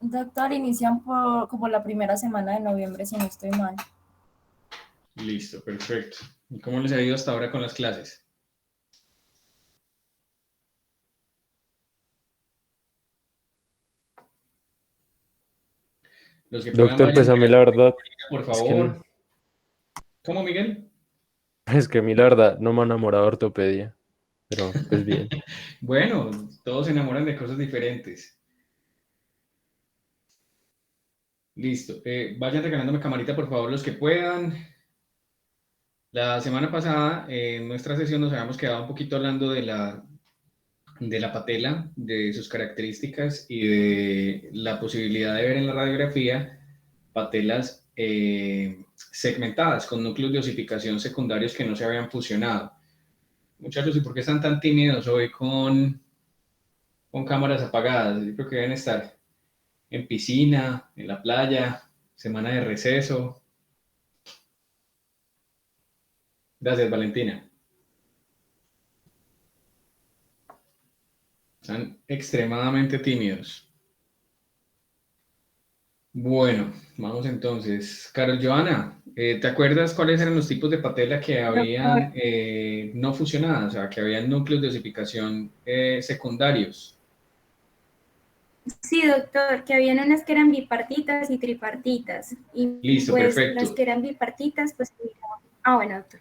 Doctor, inician por como la primera semana de noviembre, si no estoy mal. Listo, perfecto. ¿Y cómo les ha ido hasta ahora con las clases? Los que puedan Doctor, vayan pues a mí pegando, la verdad por es que, favor. ¿Cómo, Miguel? es que a mí la verdad no me ha enamorado de ortopedia, pero pues bien. Bueno, todos se enamoran de cosas diferentes. Listo. Vayan regalándome camarita, por favor, los que puedan. La semana pasada, en nuestra sesión, nos habíamos quedado un poquito hablando de la patela, de sus características y de la posibilidad de ver en la radiografía patelas segmentadas con núcleos de osificación secundarios que no se habían fusionado. Muchachos, ¿y por qué están tan tímidos hoy con cámaras apagadas? Yo creo que deben estar en piscina, en la playa, semana de receso. Gracias, Valentina. Están extremadamente tímidos. Bueno, vamos entonces. Carol Joana, ¿te acuerdas cuáles eran los tipos de patela que Doctor, habían no fusionadas? O sea, que habían núcleos de osificación secundarios. sí, doctor, que habían unas que eran bipartitas y tripartitas. Y Listo, pues las perfecto. que eran bipartitas, pues... Ah, bueno, doctor.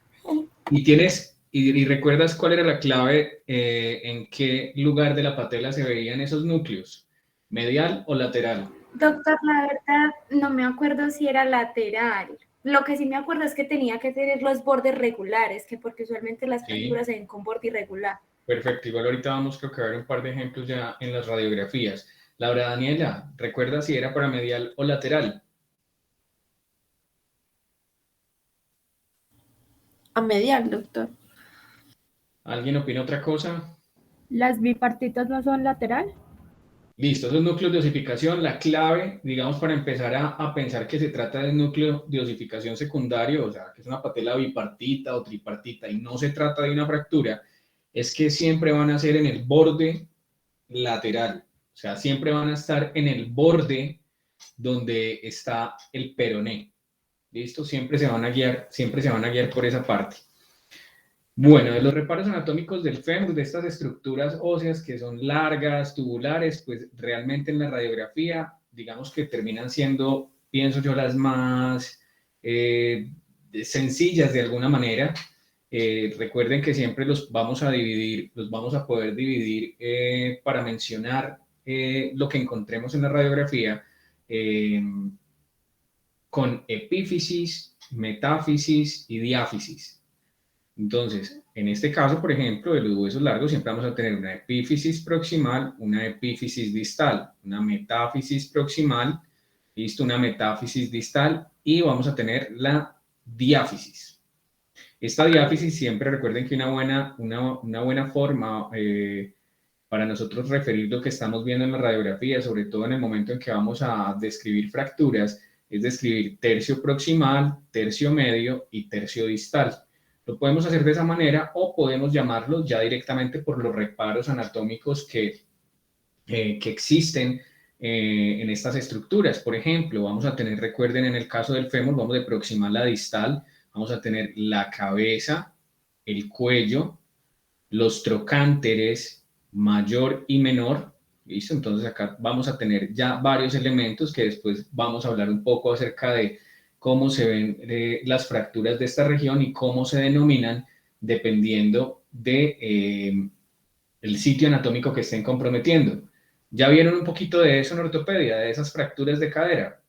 ¿Y recuerdas cuál era la clave en qué lugar de la patela se veían esos núcleos? ¿Medial o lateral? Doctor, la verdad, no me acuerdo si era lateral. Lo que sí me acuerdo es que tenía que tener los bordes regulares, que porque usualmente las Sí, fracturas se ven con borde irregular. perfecto. Igual ahorita vamos creo que a ver un par de ejemplos ya en las radiografías. Laura Daniela, ¿recuerda si era para medial o lateral? A medial, doctor. ¿Alguien opina otra cosa? ¿Las bipartitas no son lateral? Listo, esos núcleos de osificación, la clave, digamos, para empezar a pensar que se trata de un núcleo de osificación secundario, o sea, que es una patela bipartita o tripartita y no se trata de una fractura, es que siempre van a ser en el borde lateral, o sea, siempre van a estar en el borde donde está el peroné. ¿Listo? Siempre se van a guiar por esa parte. Bueno, de los reparos anatómicos del fémur, de estas estructuras óseas que son largas, tubulares, pues realmente en la radiografía, digamos que terminan siendo, pienso yo, las más sencillas de alguna manera. Recuerden que siempre los vamos a dividir, los vamos a poder dividir para mencionar lo que encontremos en la radiografía con epífisis, metáfisis y diáfisis. Entonces, en este caso, por ejemplo, de los huesos largos, siempre vamos a tener una epífisis proximal, una epífisis distal, una metáfisis proximal, listo, una metáfisis distal y vamos a tener la diáfisis. Esta diáfisis siempre recuerden que una buena forma para nosotros referir lo que estamos viendo en la radiografía, sobre todo en el momento en que vamos a describir fracturas, es describir tercio proximal, tercio medio y tercio distal. Lo podemos hacer de esa manera o podemos llamarlos ya directamente por los reparos anatómicos que existen en estas estructuras. Por ejemplo, vamos a tener, recuerden, en el caso del fémur, vamos de proximal a distal, vamos a tener la cabeza, el cuello, los trocánteres mayor y menor. ¿Listo? Entonces acá vamos a tener ya varios elementos que después vamos a hablar un poco acerca de cómo se ven las fracturas de esta región y cómo se denominan dependiendo de el sitio anatómico que estén comprometiendo. ¿Ya vieron un poquito de eso en ortopedia, de esas fracturas de cadera?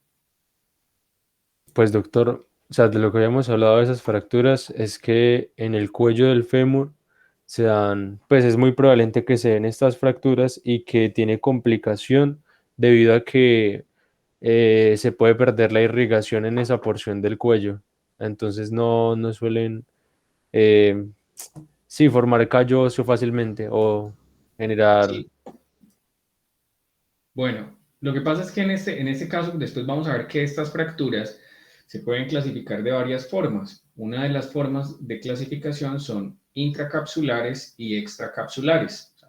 Pues doctor, o sea, de lo que habíamos hablado de esas fracturas es que en el cuello del fémur se dan, pues es muy probable que se den estas fracturas y que tiene complicación debido a que se puede perder la irrigación en esa porción del cuello. Entonces no suelen, eh, sí, formar callo óseo fácilmente o generar, Sí. Bueno, lo que pasa es que en este caso, después vamos a ver que estas fracturas se pueden clasificar de varias formas. Una de las formas de clasificación son intracapsulares y extracapsulares, o sea,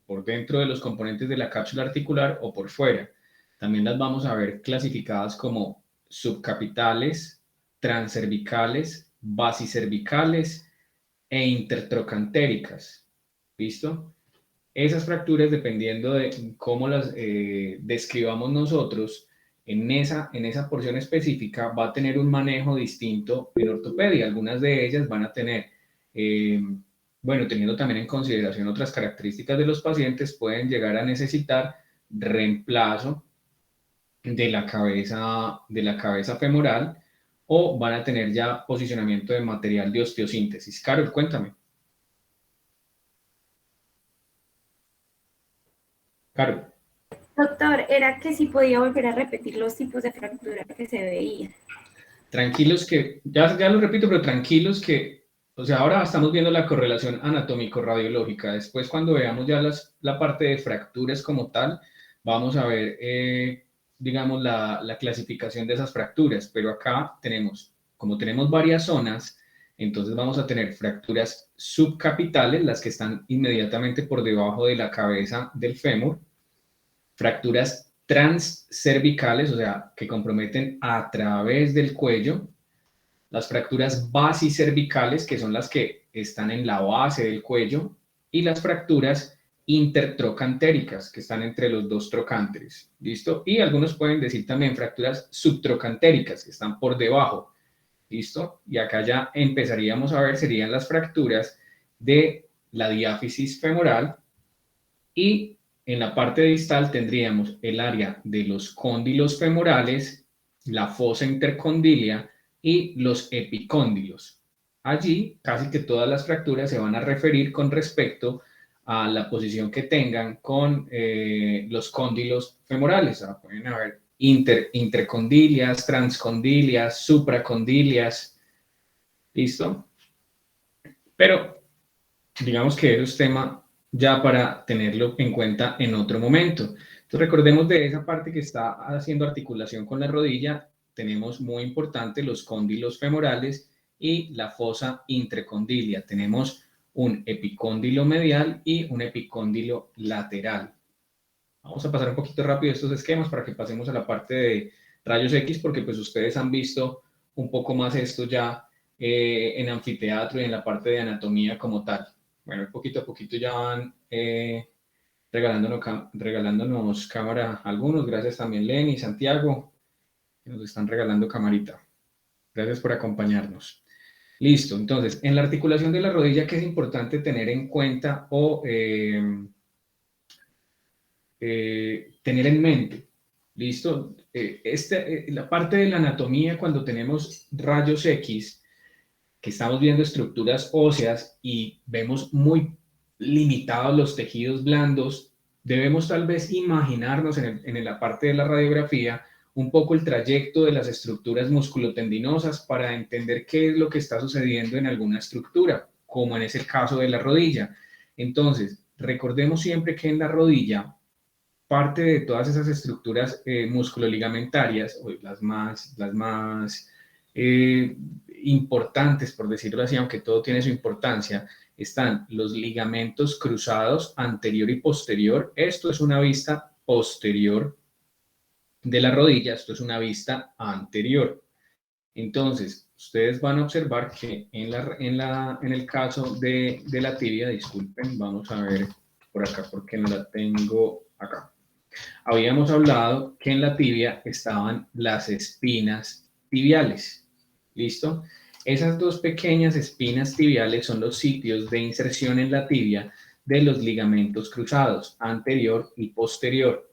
por dentro de los componentes de la cápsula articular o por fuera. también las vamos a ver clasificadas como subcapitales, transcervicales, basicervicales e intertrocantéricas. ¿Listo? Esas fracturas, dependiendo de cómo las describamos nosotros, en esa porción específica va a tener un manejo distinto en ortopedia. Algunas de ellas van a tener, bueno, teniendo también en consideración otras características de los pacientes, pueden llegar a necesitar reemplazo de la cabeza femoral, o van a tener ya posicionamiento de material de osteosíntesis. Carol, cuéntame. Carol. Doctor, era que si podía volver a repetir los tipos de fractura que se veían. Tranquilos que, ya lo repito, pero tranquilos que, o sea, ahora estamos viendo la correlación anatómico-radiológica. Después, cuando veamos ya la parte de fracturas como tal, vamos a ver, digamos, la clasificación de esas fracturas. Pero acá tenemos, como tenemos varias zonas, entonces vamos a tener fracturas subcapitales, las que están inmediatamente por debajo de la cabeza del fémur, fracturas transcervicales, o sea, que comprometen a través del cuello, las fracturas basicervicales, que son las que están en la base del cuello, y las fracturas intertrocantéricas, que están entre los dos trocánteres, ¿listo? Y algunos pueden decir también fracturas subtrocantéricas, que están por debajo, ¿listo? Y acá ya empezaríamos a ver, serían las fracturas de la diáfisis femoral, y en la parte distal tendríamos el área de los cóndilos femorales, la fosa intercondilia y los epicóndilos. Allí casi que todas las fracturas se van a referir con respecto a la posición que tengan con los cóndilos femorales. O sea, pueden haber intercondilias, transcondilias, supracondilias. ¿Listo? Pero digamos que eso es tema ya para tenerlo en cuenta en otro momento. Entonces recordemos de esa parte que está haciendo articulación con la rodilla, tenemos muy importante los cóndilos femorales y la fosa intercondilia. Tenemos un epicóndilo medial y un epicóndilo lateral. Vamos a pasar un poquito rápido estos esquemas para que pasemos a la parte de rayos X, porque pues ustedes han visto un poco más esto ya en anfiteatro y en la parte de anatomía como tal. Bueno, poquito a poquito ya van regalándonos cámara algunos. Gracias también Lenny y Santiago, que nos están regalando camarita. Gracias por acompañarnos. Listo, entonces, en la articulación de la rodilla, ¿qué es importante tener en cuenta o tener en mente? ¿Listo? La parte de la anatomía, cuando tenemos rayos X, que estamos viendo estructuras óseas y vemos muy limitados los tejidos blandos, debemos tal vez imaginarnos en la parte de la radiografía un poco el trayecto de las estructuras musculotendinosas para entender qué es lo que está sucediendo en alguna estructura, como en ese caso de la rodilla. Entonces, recordemos siempre que en la rodilla, parte de todas esas estructuras musculoligamentarias, o las más importantes, por decirlo así, aunque todo tiene su importancia, están los ligamentos cruzados anterior y posterior. Esto es una vista posterior de la rodilla, esto es una vista anterior. Entonces, ustedes van a observar que en el caso de la tibia, disculpen, vamos a ver por acá porque no la tengo acá. Habíamos hablado que en la tibia estaban las espinas tibiales. ¿Listo? Esas dos pequeñas espinas tibiales son los sitios de inserción en la tibia de los ligamentos cruzados, anterior y posterior.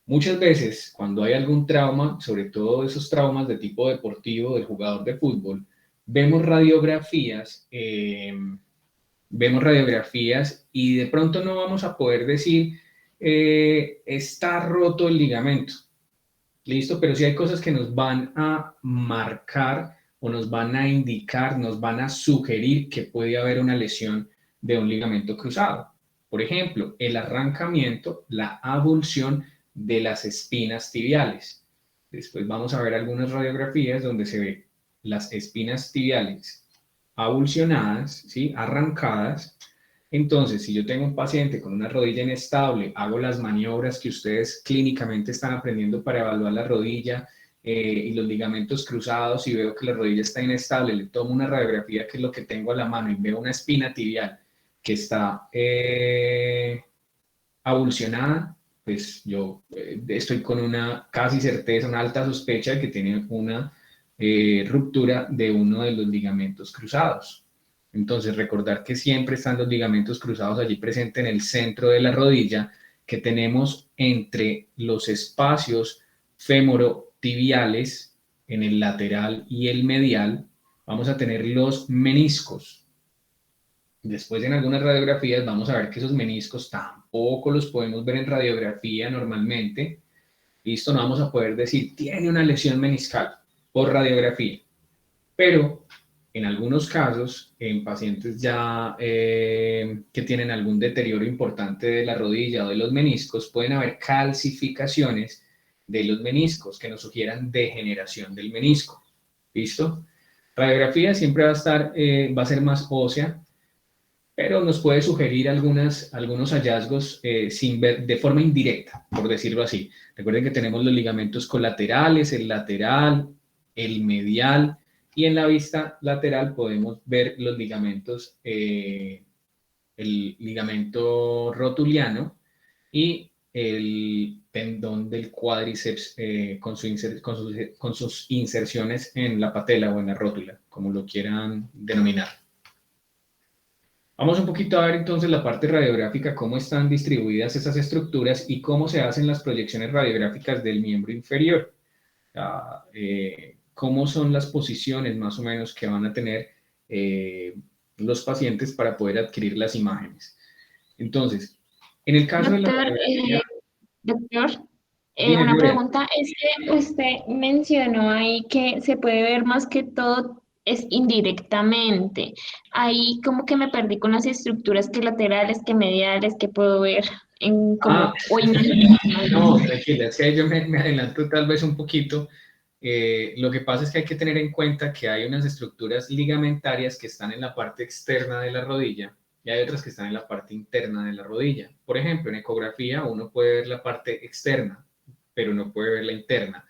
Muchas veces, cuando hay algún trauma, sobre todo esos traumas de tipo deportivo del jugador de fútbol, vemos radiografías y de pronto no vamos a poder decir está roto el ligamento. ¿Listo? Pero sí hay cosas que nos van a marcar o nos van a indicar, nos van a sugerir que puede haber una lesión de un ligamento cruzado. Por ejemplo, el arrancamiento, la avulsión de las espinas tibiales. Después vamos a ver algunas radiografías donde se ve las espinas tibiales avulsionadas, ¿sí? Arrancadas, Entonces, si yo tengo un paciente con una rodilla inestable, hago las maniobras que ustedes clínicamente están aprendiendo para evaluar la rodilla y los ligamentos cruzados y veo que la rodilla está inestable, le tomo una radiografía, que es lo que tengo a la mano, y veo una espina tibial que está avulsionada, pues yo estoy con una casi certeza, una alta sospecha de que tiene una ruptura de uno de los ligamentos cruzados. Entonces, recordar que siempre están los ligamentos cruzados allí presentes en el centro de la rodilla, que tenemos entre los espacios femorotibiales, en el lateral y el medial, vamos a tener los meniscos. Después, en algunas radiografías vamos a ver que esos meniscos tampoco los podemos ver en radiografía normalmente. Listo, no vamos a poder decir, tiene una lesión meniscal por radiografía. Pero en algunos casos, en pacientes ya que tienen algún deterioro importante de la rodilla o de los meniscos, pueden haber calcificaciones de los meniscos que nos sugieran degeneración del menisco. ¿Listo? Radiografía siempre va a ser más ósea, pero nos puede sugerir algunos hallazgos sin ver, de forma indirecta, por decirlo así. Recuerden que tenemos los ligamentos colaterales, el lateral, el medial, y en la vista lateral podemos ver los ligamentos, el ligamento rotuliano y el tendón del cuádriceps con sus inserciones en la patela o en la rótula, como lo quieran denominar. Vamos un poquito a ver entonces la parte radiográfica, cómo están distribuidas esas estructuras y cómo se hacen las proyecciones radiográficas del miembro inferior. Cómo son las posiciones más o menos que van a tener los pacientes para poder adquirir las imágenes. Entonces, en el caso de la radiografía... Doctor, Dime, una Gloria. pregunta es que usted mencionó ahí que se puede ver más que todo es indirectamente. Ahí como que me perdí con las estructuras que laterales, que mediales, que puedo ver en como o imagen. No, tranquila, es que ahí yo me adelanto tal vez un poquito. Lo que pasa es que hay que tener en cuenta que hay unas estructuras ligamentarias que están en la parte externa de la rodilla y hay otras que están en la parte interna de la rodilla. Por ejemplo, en ecografía uno puede ver la parte externa, pero no puede ver la interna.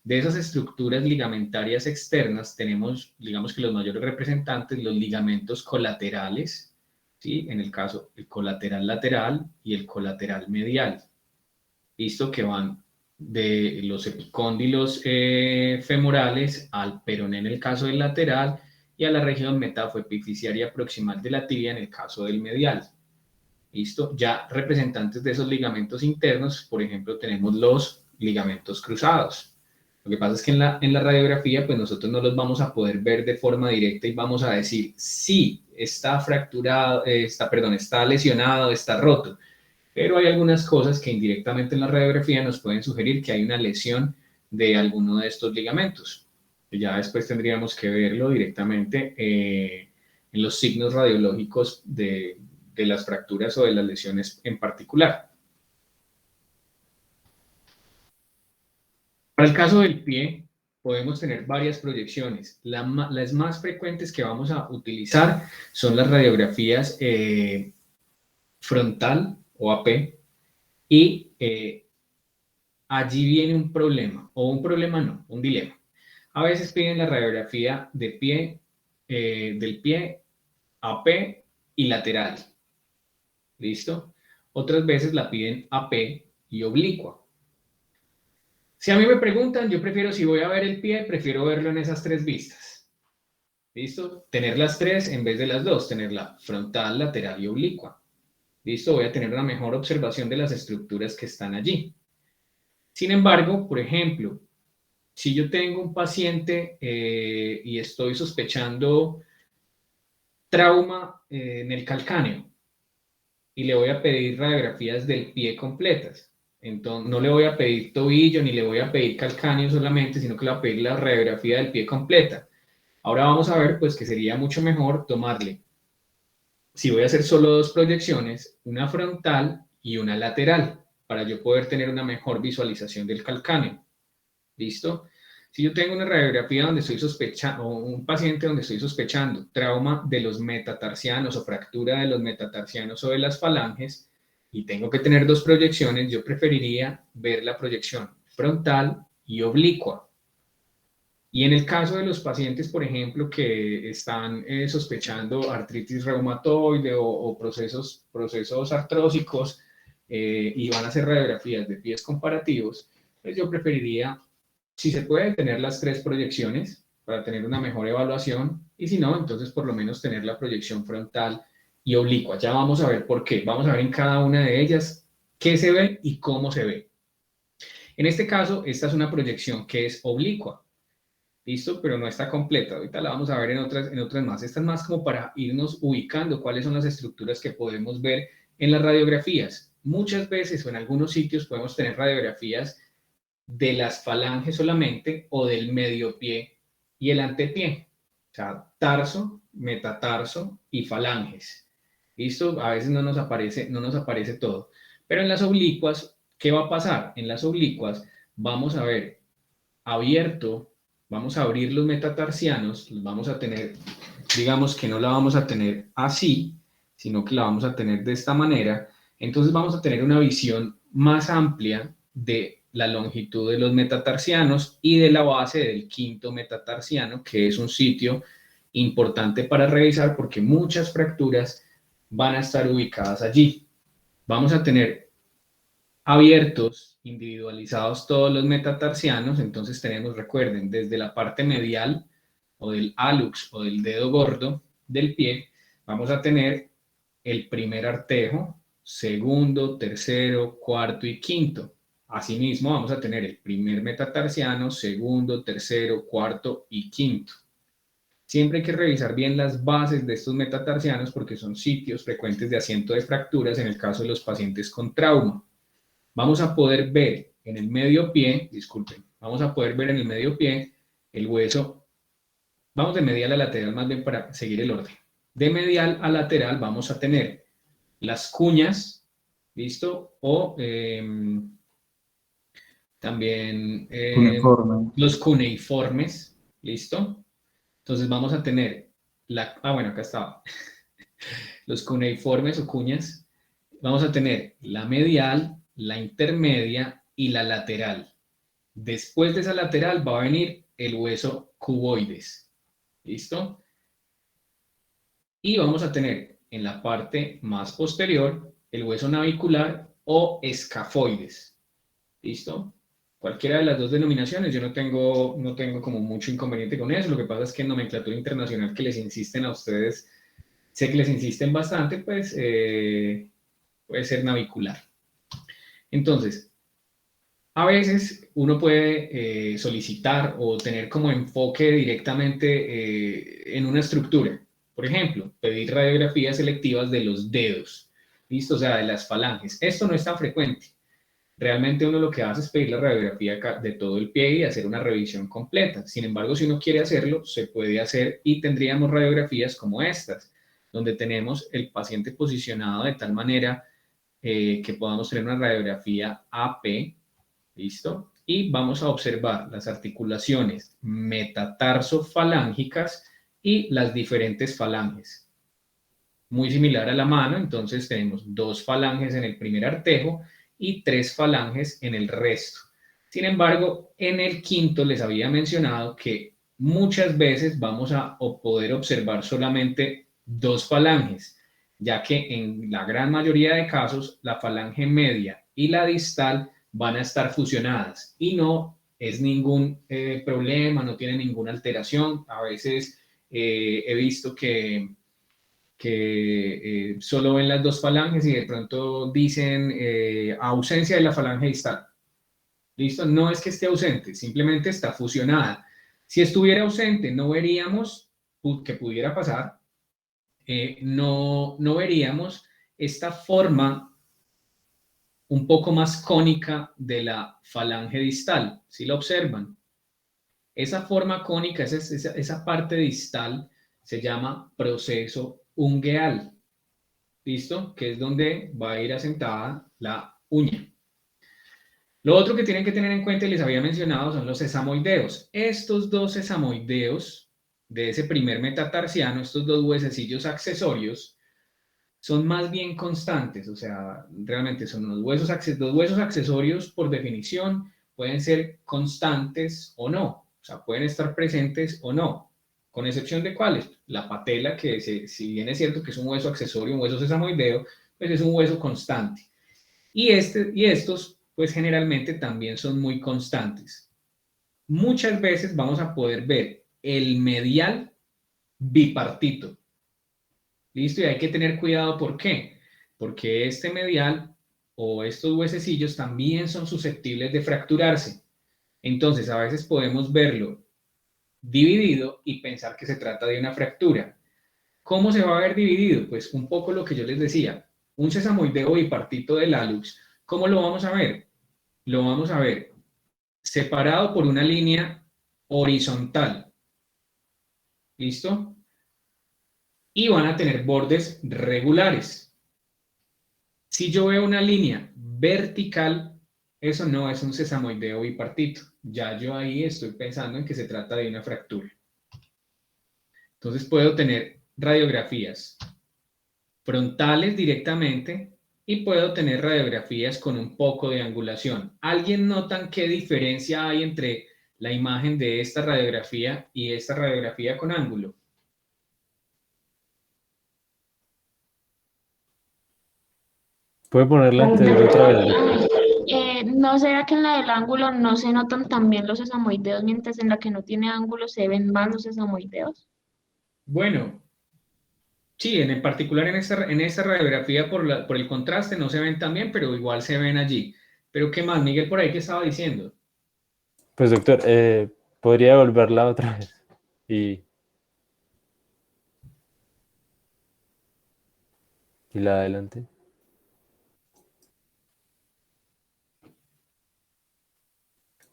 De esas estructuras ligamentarias externas tenemos, digamos que los mayores representantes, los ligamentos colaterales, ¿sí? En el caso, el colateral lateral y el colateral medial. Listo, que van de los epicóndilos femorales al peroné en el caso del lateral y a la región metafoepifisiaria proximal de la tibia en el caso del medial. Listo, ya representantes de esos ligamentos internos, por ejemplo, tenemos los ligamentos cruzados. Lo que pasa es que en la radiografía, pues nosotros no los vamos a poder ver de forma directa y vamos a decir, sí, está fracturado, está lesionado, está roto. Pero hay algunas cosas que indirectamente en la radiografía nos pueden sugerir que hay una lesión de alguno de estos ligamentos. Ya después tendríamos que verlo directamente en los signos radiológicos de las fracturas o de las lesiones en particular. Para el caso del pie, podemos tener varias proyecciones. Las más frecuentes que vamos a utilizar son las radiografías frontal o AP, y allí viene un problema, o un problema no, un dilema. A veces piden la radiografía de pie, del pie AP y lateral. ¿Listo? Otras veces la piden AP y oblicua. Si a mí me preguntan, yo prefiero, si voy a ver el pie, prefiero verlo en esas tres vistas. ¿Listo? Tener las tres en vez de las dos, tenerla frontal, lateral y oblicua. ¿Listo? Voy a tener una mejor observación de las estructuras que están allí. Sin embargo, por ejemplo, si yo tengo un paciente y estoy sospechando trauma en el calcáneo y le voy a pedir radiografías del pie completas, entonces no le voy a pedir tobillo ni le voy a pedir calcáneo solamente, sino que le voy a pedir la radiografía del pie completa. Ahora vamos a ver pues que sería mucho mejor tomarle, si voy a hacer solo dos proyecciones, una frontal y una lateral, para yo poder tener una mejor visualización del calcáneo. ¿Listo? Si yo tengo una radiografía donde estoy sospechando, o un paciente donde estoy sospechando trauma de los metatarsianos o fractura de los metatarsianos o de las falanges, y tengo que tener dos proyecciones, yo preferiría ver la proyección frontal y oblicua. Y en el caso de los pacientes, por ejemplo, que están sospechando artritis reumatoide o procesos artrósicos y van a hacer radiografías de pies comparativos, pues yo preferiría, si se puede, tener las tres proyecciones para tener una mejor evaluación, y si no, entonces por lo menos tener la proyección frontal y oblicua. Ya vamos a ver por qué. Vamos a ver en cada una de ellas qué se ve y cómo se ve. En este caso, esta es una proyección que es oblicua. ¿Listo? Pero no está completa. Ahorita la vamos a ver en otras más. Esta es más como para irnos ubicando cuáles son las estructuras que podemos ver en las radiografías. Muchas veces o en algunos sitios podemos tener radiografías de las falanges solamente o del medio pie y el antepié. O sea, tarso, metatarso y falanges. ¿Listo? A veces no nos aparece todo. Pero en las oblicuas, ¿qué va a pasar? En las oblicuas vamos a ver abierto. Vamos a abrir los metatarsianos, los vamos a tener, digamos que no la vamos a tener así, sino que la vamos a tener de esta manera. Entonces vamos a tener una visión más amplia de la longitud de los metatarsianos y de la base del quinto metatarsiano, que es un sitio importante para revisar porque muchas fracturas van a estar ubicadas allí. Vamos a tener abiertos, individualizados todos los metatarsianos, entonces tenemos, recuerden, desde la parte medial o del hallux o del dedo gordo del pie, vamos a tener el primer artejo, segundo, tercero, cuarto y quinto. Asimismo, vamos a tener el primer metatarsiano, segundo, tercero, cuarto y quinto. Siempre hay que revisar bien las bases de estos metatarsianos porque son sitios frecuentes de asiento de fracturas en el caso de los pacientes con trauma. Vamos a poder ver en el medio pie, vamos a poder ver en el medio pie el hueso. Vamos de medial a lateral más bien para seguir el orden. De medial a lateral vamos a tener las cuñas, ¿listo? O también los cuneiformes, ¿listo? Entonces vamos a tener acá estaba. Los cuneiformes o cuñas. Vamos a tener la medial, la intermedia y la lateral. Después de esa lateral va a venir el hueso cuboides. ¿Listo? Y vamos a tener en la parte más posterior el hueso navicular o escafoides. ¿Listo? Cualquiera de las dos denominaciones, yo no tengo como mucho inconveniente con eso. Lo que pasa es que en nomenclatura internacional que les insisten a ustedes, sé que les insisten bastante, pues puede ser navicular. Entonces, a veces uno puede solicitar o tener como enfoque directamente en una estructura. Por ejemplo, pedir radiografías selectivas de los dedos, ¿listo? O sea, de las falanges. Esto no es tan frecuente. Realmente uno lo que hace es pedir la radiografía de todo el pie y hacer una revisión completa. Sin embargo, si uno quiere hacerlo, se puede hacer y tendríamos radiografías como estas, donde tenemos el paciente posicionado de tal manera que podamos tener una radiografía AP, ¿listo? Y vamos a observar las articulaciones metatarsofalangicas y las diferentes falanges. Muy similar a la mano, entonces tenemos 2 falanges en el primer artejo y 3 falanges en el resto. Sin embargo, en el quinto les había mencionado que muchas veces vamos a poder observar solamente 2 falanges, ya que en la gran mayoría de casos la falange media y la distal van a estar fusionadas y no es ningún problema, no tiene ninguna alteración. A veces he visto que solo ven las 2 falanges y de pronto dicen ausencia de la falange distal. ¿Listo? No es que esté ausente, simplemente está fusionada. Si estuviera ausente, no veríamos que pudiera pasar. No veríamos esta forma un poco más cónica de la falange distal, si la observan. Esa forma cónica, esa parte distal, se llama proceso ungueal, ¿listo? Que es donde va a ir asentada la uña. Lo otro que tienen que tener en cuenta, y les había mencionado, son los sesamoideos. Estos dos sesamoideos de ese primer metatarsiano, estos dos huesecillos accesorios, son más bien constantes, o sea, realmente son los huesos accesorios por definición, pueden ser constantes o no, o sea, pueden estar presentes o no, con excepción de cuáles, la patela, que si bien es cierto que es un hueso accesorio, un hueso sesamoideo, pues es un hueso constante. Y estos, pues generalmente también son muy constantes. Muchas veces vamos a poder ver el medial bipartito. ¿Listo? Y hay que tener cuidado, ¿por qué? Porque este medial o estos huesecillos también son susceptibles de fracturarse. Entonces, a veces podemos verlo dividido y pensar que se trata de una fractura. ¿Cómo se va a ver dividido? Pues un poco lo que yo les decía, un sesamoideo bipartito del hallux, ¿cómo lo vamos a ver? Lo vamos a ver separado por una línea horizontal. ¿Listo? Y van a tener bordes regulares. Si yo veo una línea vertical, eso no es un sesamoideo bipartito. Ya yo ahí estoy pensando en que se trata de una fractura. Entonces puedo tener radiografías frontales directamente y puedo tener radiografías con un poco de angulación. ¿Alguien notan qué diferencia hay entre la imagen de esta radiografía y esta radiografía con ángulo? ¿Puede ponerla anterior otra vez, doctor? ¿No será que en la del ángulo no se notan también los sesamoideos, mientras en la que no tiene ángulo se ven más los sesamoideos? Bueno, sí, en particular en esta radiografía por el contraste no se ven tan bien, pero igual se ven allí. Pero ¿qué más, Miguel, por ahí que estaba diciendo? Pues doctor, ¿podría volverla otra vez? Y la de adelante.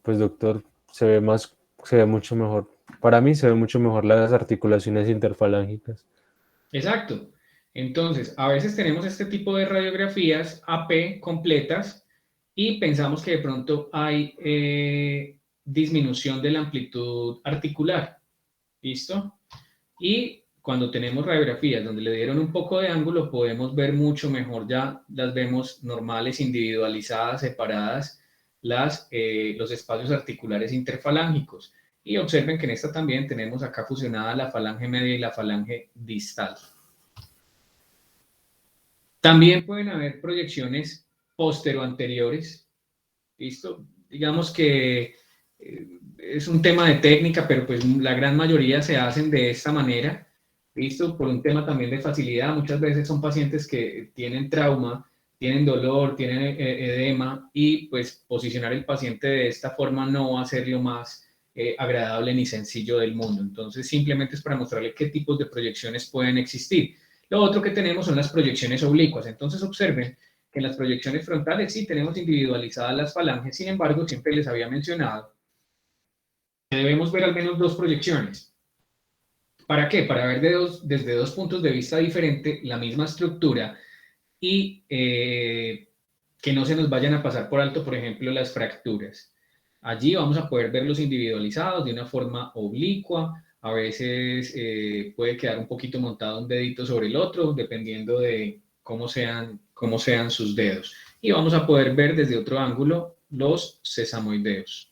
Pues doctor, se ve mucho mejor. Para mí se ve mucho mejor las articulaciones interfalángicas. Exacto. Entonces, a veces tenemos este tipo de radiografías AP completas y pensamos que de pronto hay disminución de la amplitud articular. ¿Listo? Y cuando tenemos radiografías donde le dieron un poco de ángulo, podemos ver mucho mejor, ya las vemos normales, individualizadas, separadas, los espacios articulares interfalángicos. Y observen que en esta también tenemos acá fusionada la falange media y la falange distal. También pueden haber proyecciones postero-anteriores. ¿Listo? Digamos que es un tema de técnica, pero pues la gran mayoría se hacen de esta manera. ¿Listo? Por un tema también de facilidad. Muchas veces son pacientes que tienen trauma, tienen dolor, tienen edema y pues posicionar el paciente de esta forma no va a ser lo más agradable ni sencillo del mundo. Entonces simplemente es para mostrarle qué tipos de proyecciones pueden existir. Lo otro que tenemos son las proyecciones oblicuas. Entonces observen que en las proyecciones frontales sí tenemos individualizadas las falanges, sin embargo siempre les había mencionado que debemos ver al menos dos proyecciones. ¿Para qué? Para ver desde dos puntos de vista diferentes la misma estructura y que no se nos vayan a pasar por alto, por ejemplo, las fracturas. Allí vamos a poder verlos individualizados de una forma oblicua. A veces puede quedar un poquito montado un dedito sobre el otro, dependiendo de cómo sean sus dedos. Y vamos a poder ver desde otro ángulo los sesamoideos.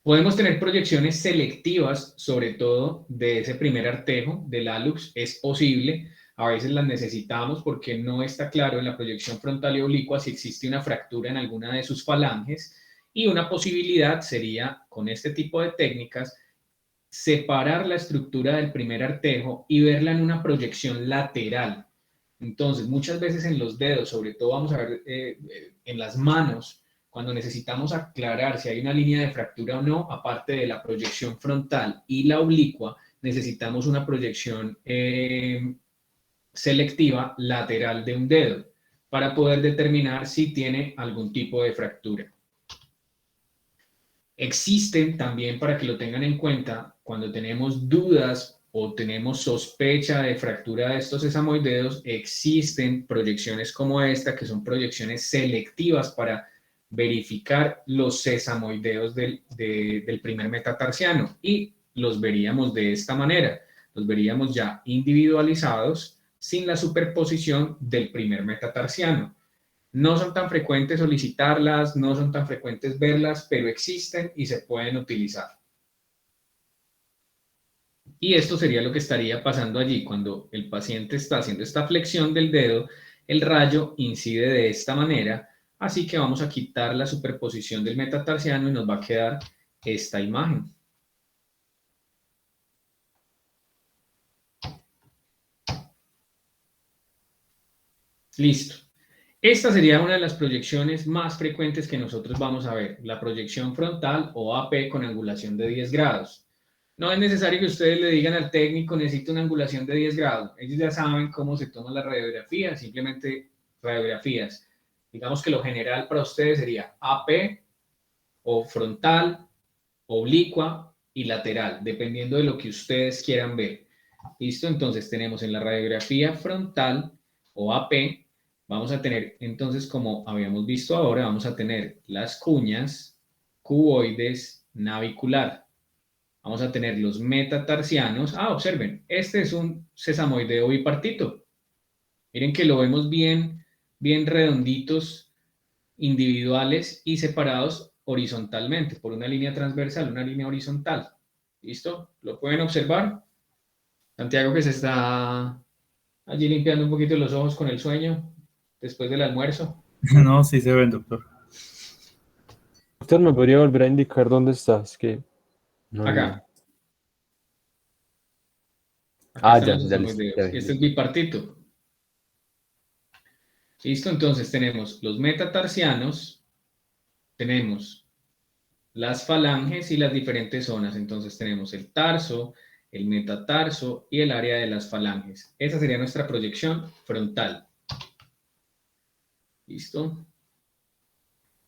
Podemos tener proyecciones selectivas, sobre todo de ese primer artejo, del hallux, es posible. A veces las necesitamos porque no está claro en la proyección frontal y oblicua si existe una fractura en alguna de sus falanges. Y una posibilidad sería, con este tipo de técnicas, separar la estructura del primer artejo y verla en una proyección lateral. Entonces, muchas veces en los dedos, sobre todo vamos a ver en las manos, cuando necesitamos aclarar si hay una línea de fractura o no, aparte de la proyección frontal y la oblicua, necesitamos una proyección selectiva lateral de un dedo para poder determinar si tiene algún tipo de fractura. Existen también, para que lo tengan en cuenta, cuando tenemos dudas o tenemos sospecha de fractura de estos sesamoideos, existen proyecciones como esta, que son proyecciones selectivas para verificar los sesamoideos del primer metatarsiano, y los veríamos de esta manera, los veríamos ya individualizados sin la superposición del primer metatarsiano. No son tan frecuentes solicitarlas, no son tan frecuentes verlas, pero existen y se pueden utilizar. Y esto sería lo que estaría pasando allí. Cuando el paciente está haciendo esta flexión del dedo, el rayo incide de esta manera, así que vamos a quitar la superposición del metatarsiano y nos va a quedar esta imagen. Listo. Esta sería una de las proyecciones más frecuentes que nosotros vamos a ver, la proyección frontal o AP con angulación de 10 grados. No es necesario que ustedes le digan al técnico, necesito una angulación de 10 grados. Ellos ya saben cómo se toma la radiografía, simplemente radiografías. Digamos que lo general para ustedes sería AP o frontal, oblicua y lateral, dependiendo de lo que ustedes quieran ver. ¿Listo? Entonces tenemos en la radiografía frontal o AP, vamos a tener, entonces, como habíamos visto ahora, vamos a tener las cuñas, cuboides, navicular. Vamos a tener los metatarsianos. Observen, este es un sesamoideo bipartito. Miren que lo vemos bien redonditos, individuales y separados horizontalmente, por una línea transversal, una línea horizontal. ¿Listo? ¿Lo pueden observar? Santiago, que se está allí limpiando un poquito los ojos con el sueño después del almuerzo. No, sí se ven, doctor. Doctor, ¿me podría volver a indicar dónde estás? Que no Acá. Ah, están ya, los ya sesamoideos. ya. Este es bipartito. Listo, entonces tenemos los metatarsianos, tenemos las falanges y las diferentes zonas. Entonces tenemos el tarso, el metatarso y el área de las falanges. Esa sería nuestra proyección frontal. ¿Listo?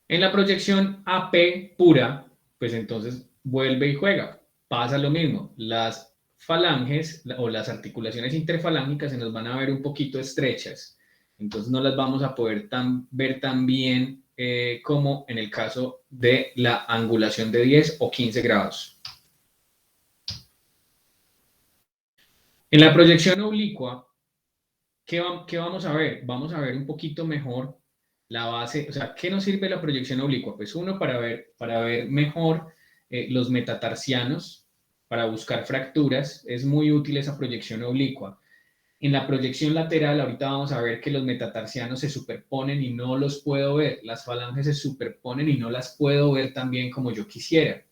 En la proyección AP pura, pues entonces vuelve y juega. Pasa lo mismo. Las falanges o las articulaciones interfalángicas se nos van a ver un poquito estrechas. Entonces no las vamos a poder ver tan bien como en el caso de la angulación de 10 o 15 grados. En la proyección oblicua, ¿qué vamos a ver? Vamos a ver un poquito mejor la base. O sea, ¿qué nos sirve la proyección oblicua? Pues uno, para ver mejor los metatarsianos, para buscar fracturas. Es muy útil esa proyección oblicua. En la proyección lateral, ahorita vamos a ver que los metatarsianos se superponen y no los puedo ver. Las falanges se superponen y no las puedo ver tan bien como yo quisiera.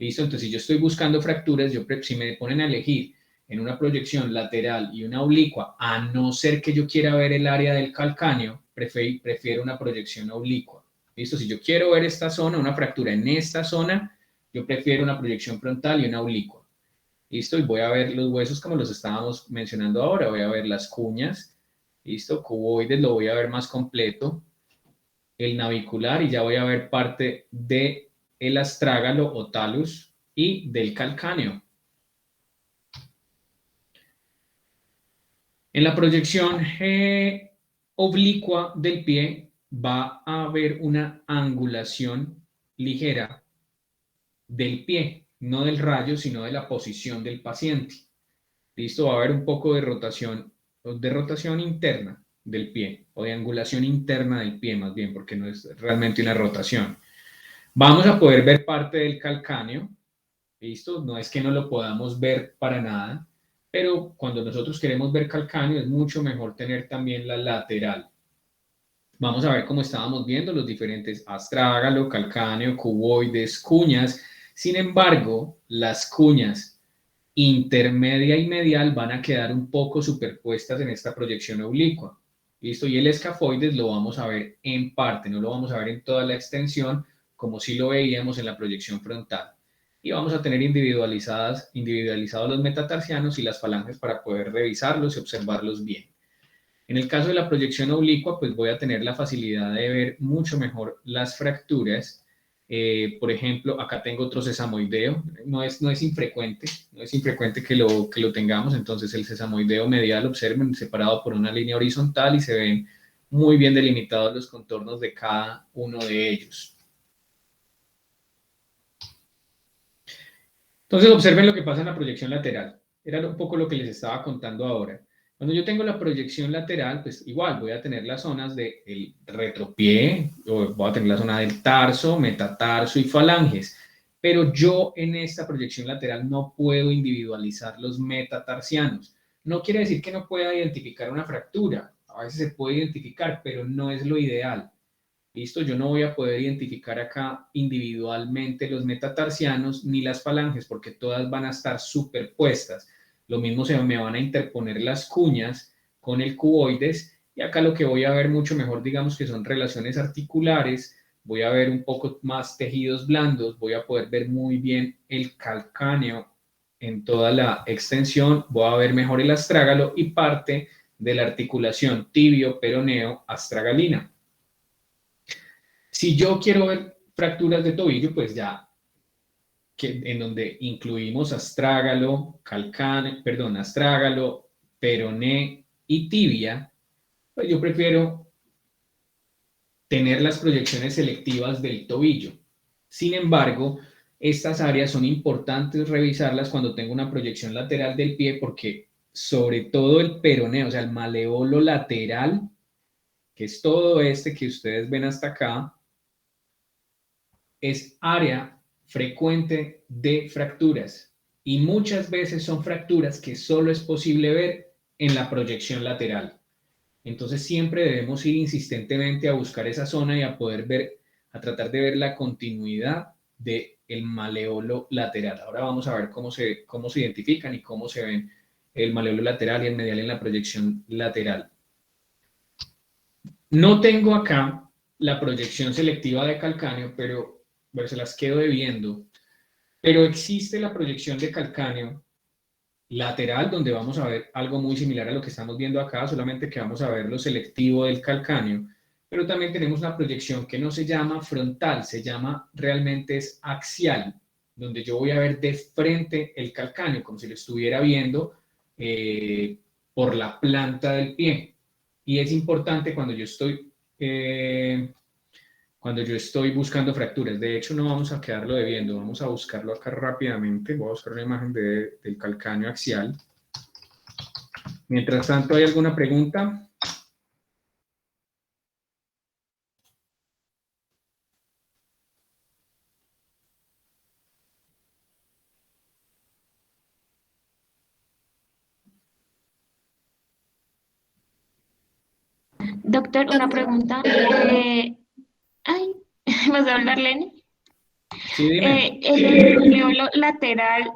¿Listo? Entonces, si yo estoy buscando fracturas, si me ponen a elegir en una proyección lateral y una oblicua, a no ser que yo quiera ver el área del calcáneo, prefiero una proyección oblicua. ¿Listo? Si yo quiero ver esta zona, una fractura en esta zona, yo prefiero una proyección frontal y una oblicua. ¿Listo? Y voy a ver los huesos como los estábamos mencionando ahora. Voy a ver las cuñas. ¿Listo? Cuboides lo voy a ver más completo. El navicular, y ya voy a ver parte del astrágalo o talus y del calcáneo. En la proyección oblicua del pie va a haber una angulación ligera del pie, no del rayo, sino de la posición del paciente. ¿Listo? Va a haber un poco de rotación interna del pie, o de angulación interna del pie más bien, porque no es realmente una rotación. Vamos a poder ver parte del calcáneo. ¿Listo? No es que no lo podamos ver para nada, pero cuando nosotros queremos ver calcáneo es mucho mejor tener también la lateral. Vamos a ver cómo estábamos viendo los diferentes astrágalo, calcáneo, cuboides, cuñas. Sin embargo, las cuñas intermedia y medial van a quedar un poco superpuestas en esta proyección oblicua. ¿Listo? Y el escafoides lo vamos a ver en parte, no lo vamos a ver en toda la extensión, como si lo veíamos en la proyección frontal. Y vamos a tener individualizados los metatarsianos y las falanges para poder revisarlos y observarlos bien. En el caso de la proyección oblicua, pues voy a tener la facilidad de ver mucho mejor las fracturas Por ejemplo, acá tengo otro sesamoideo, no es infrecuente que lo tengamos, entonces el sesamoideo medial, observen, separado por una línea horizontal y se ven muy bien delimitados los contornos de cada uno de ellos. Entonces observen lo que pasa en la proyección lateral. Era un poco lo que les estaba contando ahora. Cuando yo tengo la proyección lateral, pues igual voy a tener las zonas del retropié, o voy a tener la zona del tarso, metatarso y falanges. Pero yo en esta proyección lateral no puedo individualizar los metatarsianos. No quiere decir que no pueda identificar una fractura. A veces se puede identificar, pero no es lo ideal. Listo, yo no voy a poder identificar acá individualmente los metatarsianos ni las falanges porque todas van a estar superpuestas. Lo mismo se me van a interponer las cuñas con el cuboides y acá lo que voy a ver mucho mejor, digamos que son relaciones articulares, voy a ver un poco más tejidos blandos, voy a poder ver muy bien el calcáneo en toda la extensión, voy a ver mejor el astrágalo y parte de la articulación tibio-peroneo astragalina. Si yo quiero ver fracturas de tobillo, pues ya, en donde incluimos astrágalo, astrágalo, peroné y tibia, pues yo prefiero tener las proyecciones selectivas del tobillo. Sin embargo, estas áreas son importantes revisarlas cuando tengo una proyección lateral del pie porque sobre todo el peroné, o sea, el maleolo lateral, que es todo este que ustedes ven hasta acá, es área frecuente de fracturas y muchas veces son fracturas que solo es posible ver en la proyección lateral. Entonces siempre debemos ir insistentemente a buscar esa zona y a poder ver, a tratar de ver la continuidad del maleolo lateral. Ahora vamos a ver cómo se identifican y cómo se ven el maleolo lateral y el medial en la proyección lateral. No tengo acá la proyección selectiva de calcáneo, pero se las quedo debiendo. Pero existe la proyección de calcáneo lateral, donde vamos a ver algo muy similar a lo que estamos viendo acá, solamente que vamos a ver lo selectivo del calcáneo. Pero también tenemos una proyección que no se llama frontal, se llama realmente es axial, donde yo voy a ver de frente el calcáneo, como si lo estuviera viendo por la planta del pie. Y es importante cuando yo estoy buscando fracturas. De hecho, no vamos a quedarlo debiendo, vamos a buscarlo acá rápidamente. Voy a buscar una imagen del calcáneo axial. Mientras tanto, ¿hay alguna pregunta? Doctor, una pregunta. Ay, ¿vas a hablar, Lenny? Sí, dime. El maleolo lateral,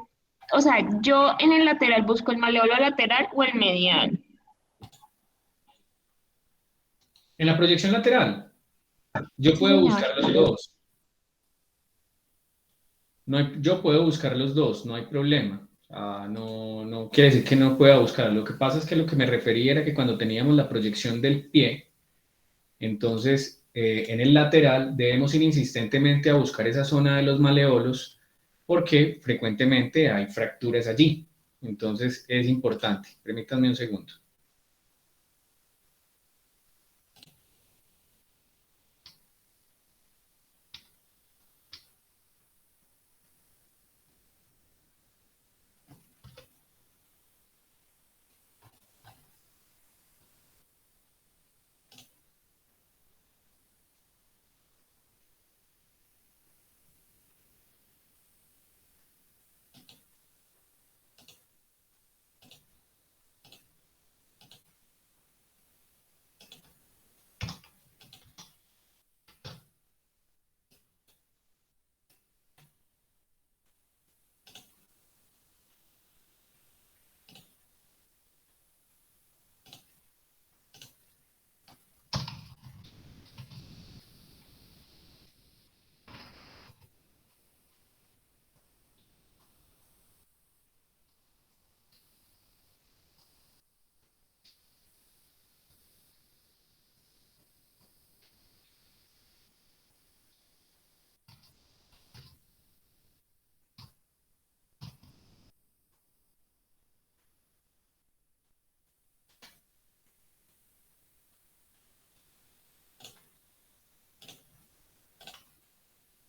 o sea, yo en el lateral busco el maleolo lateral o el medial. En la proyección lateral, yo Sí, puedo señor. buscar los dos. Yo puedo buscar los dos, no hay problema. No quiere decir que no pueda buscar. Lo que pasa es que lo que me refería era que cuando teníamos la proyección del pie, entonces en el lateral debemos ir insistentemente a buscar esa zona de los maleolos porque frecuentemente hay fracturas allí. Entonces es importante. Permítanme un segundo.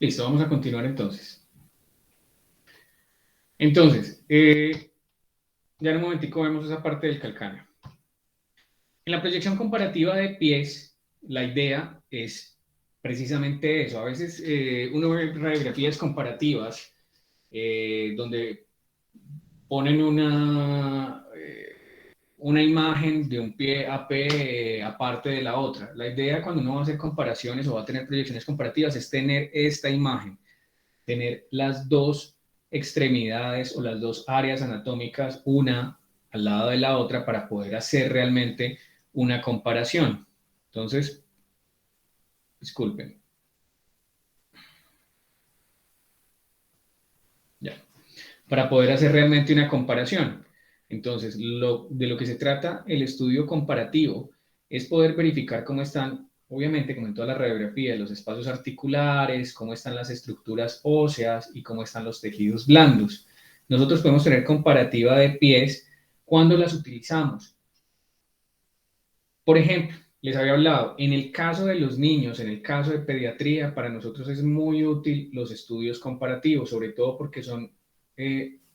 Listo, vamos a continuar entonces. Entonces, ya en un momentico vemos esa parte del calcáneo. En la proyección comparativa de pies, la idea es precisamente eso. A veces uno ve radiografías comparativas donde ponen una imagen de un pie AP aparte de la otra. La idea cuando uno va a hacer comparaciones o va a tener proyecciones comparativas es tener esta imagen, tener las dos extremidades o las dos áreas anatómicas, una al lado de la otra, para poder hacer realmente una comparación. Entonces, disculpen. Ya. Para poder hacer realmente una comparación. Entonces, de lo que se trata el estudio comparativo es poder verificar cómo están, obviamente, como en toda la radiografía, los espacios articulares, cómo están las estructuras óseas y cómo están los tejidos blandos. Nosotros podemos tener comparativa de pies cuando las utilizamos. Por ejemplo, les había hablado, en el caso de los niños, en el caso de pediatría, para nosotros es muy útil los estudios comparativos, sobre todo porque son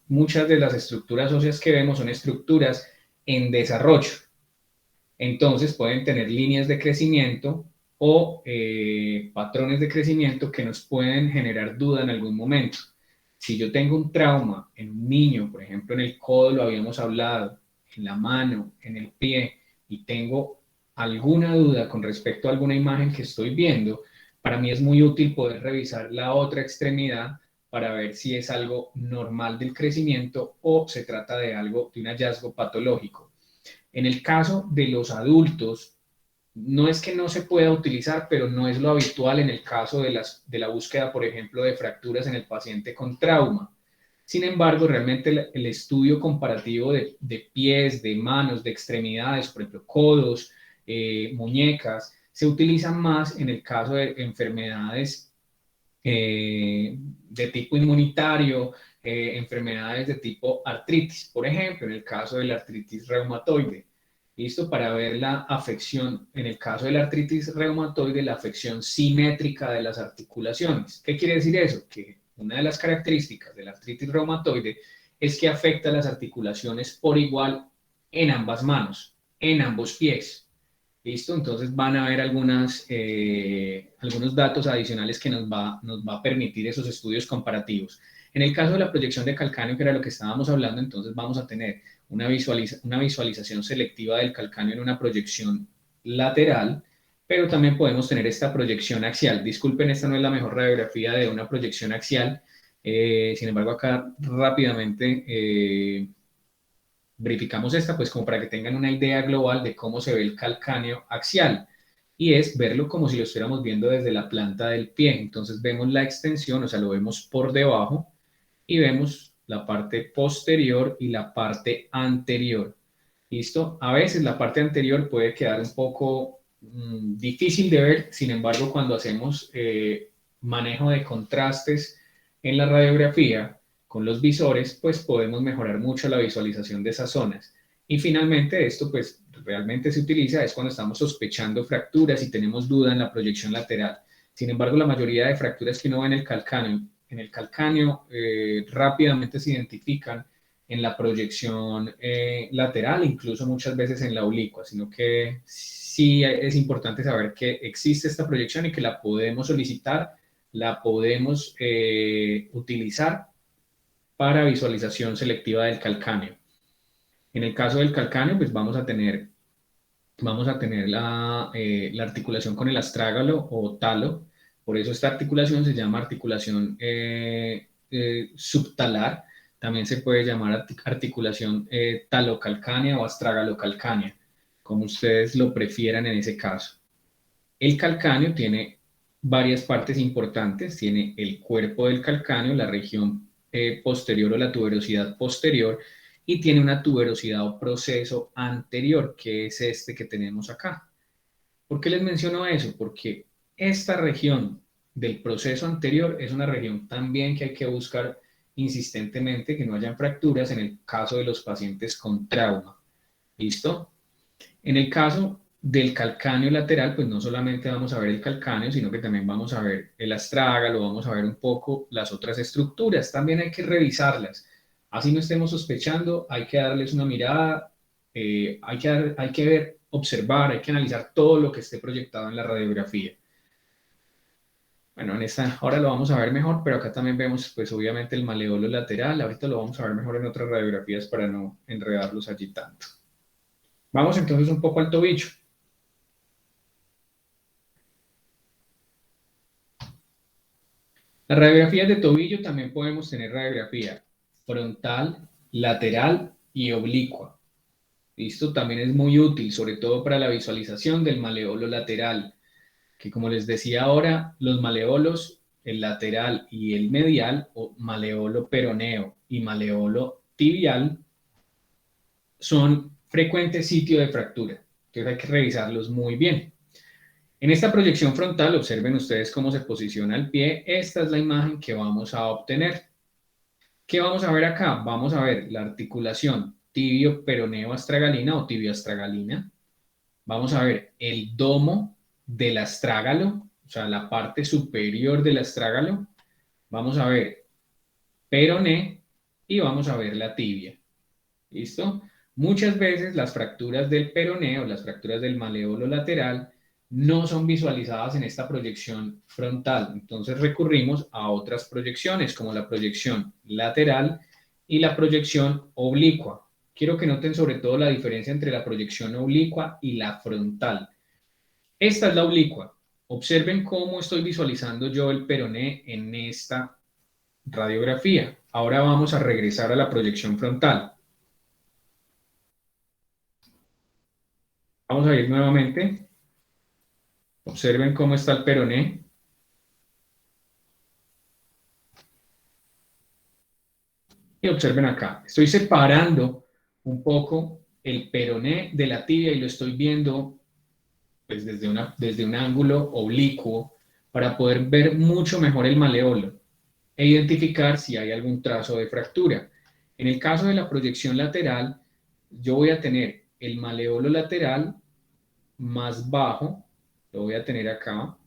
muchas de las estructuras óseas que vemos son estructuras en desarrollo. Entonces pueden tener líneas de crecimiento o patrones de crecimiento que nos pueden generar duda en algún momento. Si yo tengo un trauma en un niño, por ejemplo en el codo lo habíamos hablado, en la mano, en el pie, y tengo alguna duda con respecto a alguna imagen que estoy viendo, para mí es muy útil poder revisar la otra extremidad para ver si es algo normal del crecimiento o se trata de algo, de un hallazgo patológico. En el caso de los adultos, no es que no se pueda utilizar, pero no es lo habitual en el caso de la búsqueda, por ejemplo, de fracturas en el paciente con trauma. Sin embargo, realmente el estudio comparativo de pies, de manos, de extremidades, por ejemplo, codos, muñecas, se utiliza más en el caso de enfermedades de tipo inmunitario, enfermedades de tipo artritis, por ejemplo, en el caso de la artritis reumatoide. ¿Listo? Para ver la afección, en el caso de la artritis reumatoide, la afección simétrica de las articulaciones. ¿Qué quiere decir eso? Que una de las características de la artritis reumatoide es que afecta las articulaciones por igual en ambas manos, en ambos pies. ¿Listo? Entonces van a haber algunos datos adicionales que nos va a permitir esos estudios comparativos. En el caso de la proyección de calcáneo, que era lo que estábamos hablando, entonces vamos a tener una visualización selectiva del calcáneo en una proyección lateral, pero también podemos tener esta proyección axial. Disculpen, esta no es la mejor radiografía de una proyección axial, sin embargo acá rápidamente verificamos esta, pues como para que tengan una idea global de cómo se ve el calcáneo axial, y es verlo como si lo estuviéramos viendo desde la planta del pie. Entonces vemos la extensión, o sea, lo vemos por debajo, y vemos la parte posterior y la parte anterior. ¿Listo? A veces la parte anterior puede quedar un poco difícil de ver, sin embargo, cuando hacemos manejo de contrastes en la radiografía con los visores, pues podemos mejorar mucho la visualización de esas zonas. Y finalmente esto pues realmente se utiliza es cuando estamos sospechando fracturas y tenemos duda en la proyección lateral. Sin embargo, la mayoría de fracturas que uno ve en el calcáneo rápidamente se identifican en la proyección lateral, incluso muchas veces en la oblicua, sino que sí es importante saber que existe esta proyección y que la podemos solicitar, la podemos utilizar para visualización selectiva del calcáneo. En el caso del calcáneo, pues vamos a tener la articulación con el astrágalo o talo. Por eso esta articulación se llama articulación subtalar. También se puede llamar articulación talocalcánea o astragalocalcánea, como ustedes lo prefieran en ese caso. El calcáneo tiene varias partes importantes. Tiene el cuerpo del calcáneo, la región posterior o la tuberosidad posterior, y tiene una tuberosidad o proceso anterior, que es este que tenemos acá. ¿Por qué les menciono eso? Porque esta región del proceso anterior es una región también que hay que buscar insistentemente que no hayan fracturas en el caso de los pacientes con trauma. ¿Listo? En el caso del calcáneo lateral, pues no solamente vamos a ver el calcáneo, sino que también vamos a ver el astrágalo, vamos a ver un poco las otras estructuras. También hay que revisarlas. Así no estemos sospechando, hay que darles una mirada, hay que ver, observar, hay que analizar todo lo que esté proyectado en la radiografía. Bueno, en esta ahora lo vamos a ver mejor, pero acá también vemos, pues obviamente el maleolo lateral. Ahorita lo vamos a ver mejor en otras radiografías para no enredarlos allí tanto. Vamos entonces un poco al tobillo. Las radiografías de tobillo también podemos tener radiografía frontal, lateral y oblicua. Esto también es muy útil, sobre todo para la visualización del maleolo lateral, que como les decía ahora, los maleolos, el lateral y el medial, o maleolo peroneo y maleolo tibial, son frecuentes sitios de fractura. Entonces hay que revisarlos muy bien. En esta proyección frontal, observen ustedes cómo se posiciona el pie. Esta es la imagen que vamos a obtener. ¿Qué vamos a ver acá? Vamos a ver la articulación tibio-peroneo-astragalina o tibio-astragalina. Vamos a ver el domo del astrágalo, o sea, la parte superior del astrágalo. Vamos a ver peroné y vamos a ver la tibia. ¿Listo? Muchas veces las fracturas del peroneo, las fracturas del maleolo lateral, no son visualizadas en esta proyección frontal. Entonces recurrimos a otras proyecciones, como la proyección lateral y la proyección oblicua. Quiero que noten sobre todo la diferencia entre la proyección oblicua y la frontal. Esta es la oblicua. Observen cómo estoy visualizando yo el peroné en esta radiografía. Ahora vamos a regresar a la proyección frontal. Vamos a ir nuevamente. Observen cómo está el peroné. Y observen acá. Estoy separando un poco el peroné de la tibia y lo estoy viendo pues, desde un ángulo oblicuo para poder ver mucho mejor el maleolo e identificar si hay algún trazo de fractura. En el caso de la proyección lateral, yo voy a tener el maleolo lateral más bajo, lo voy a tener acá,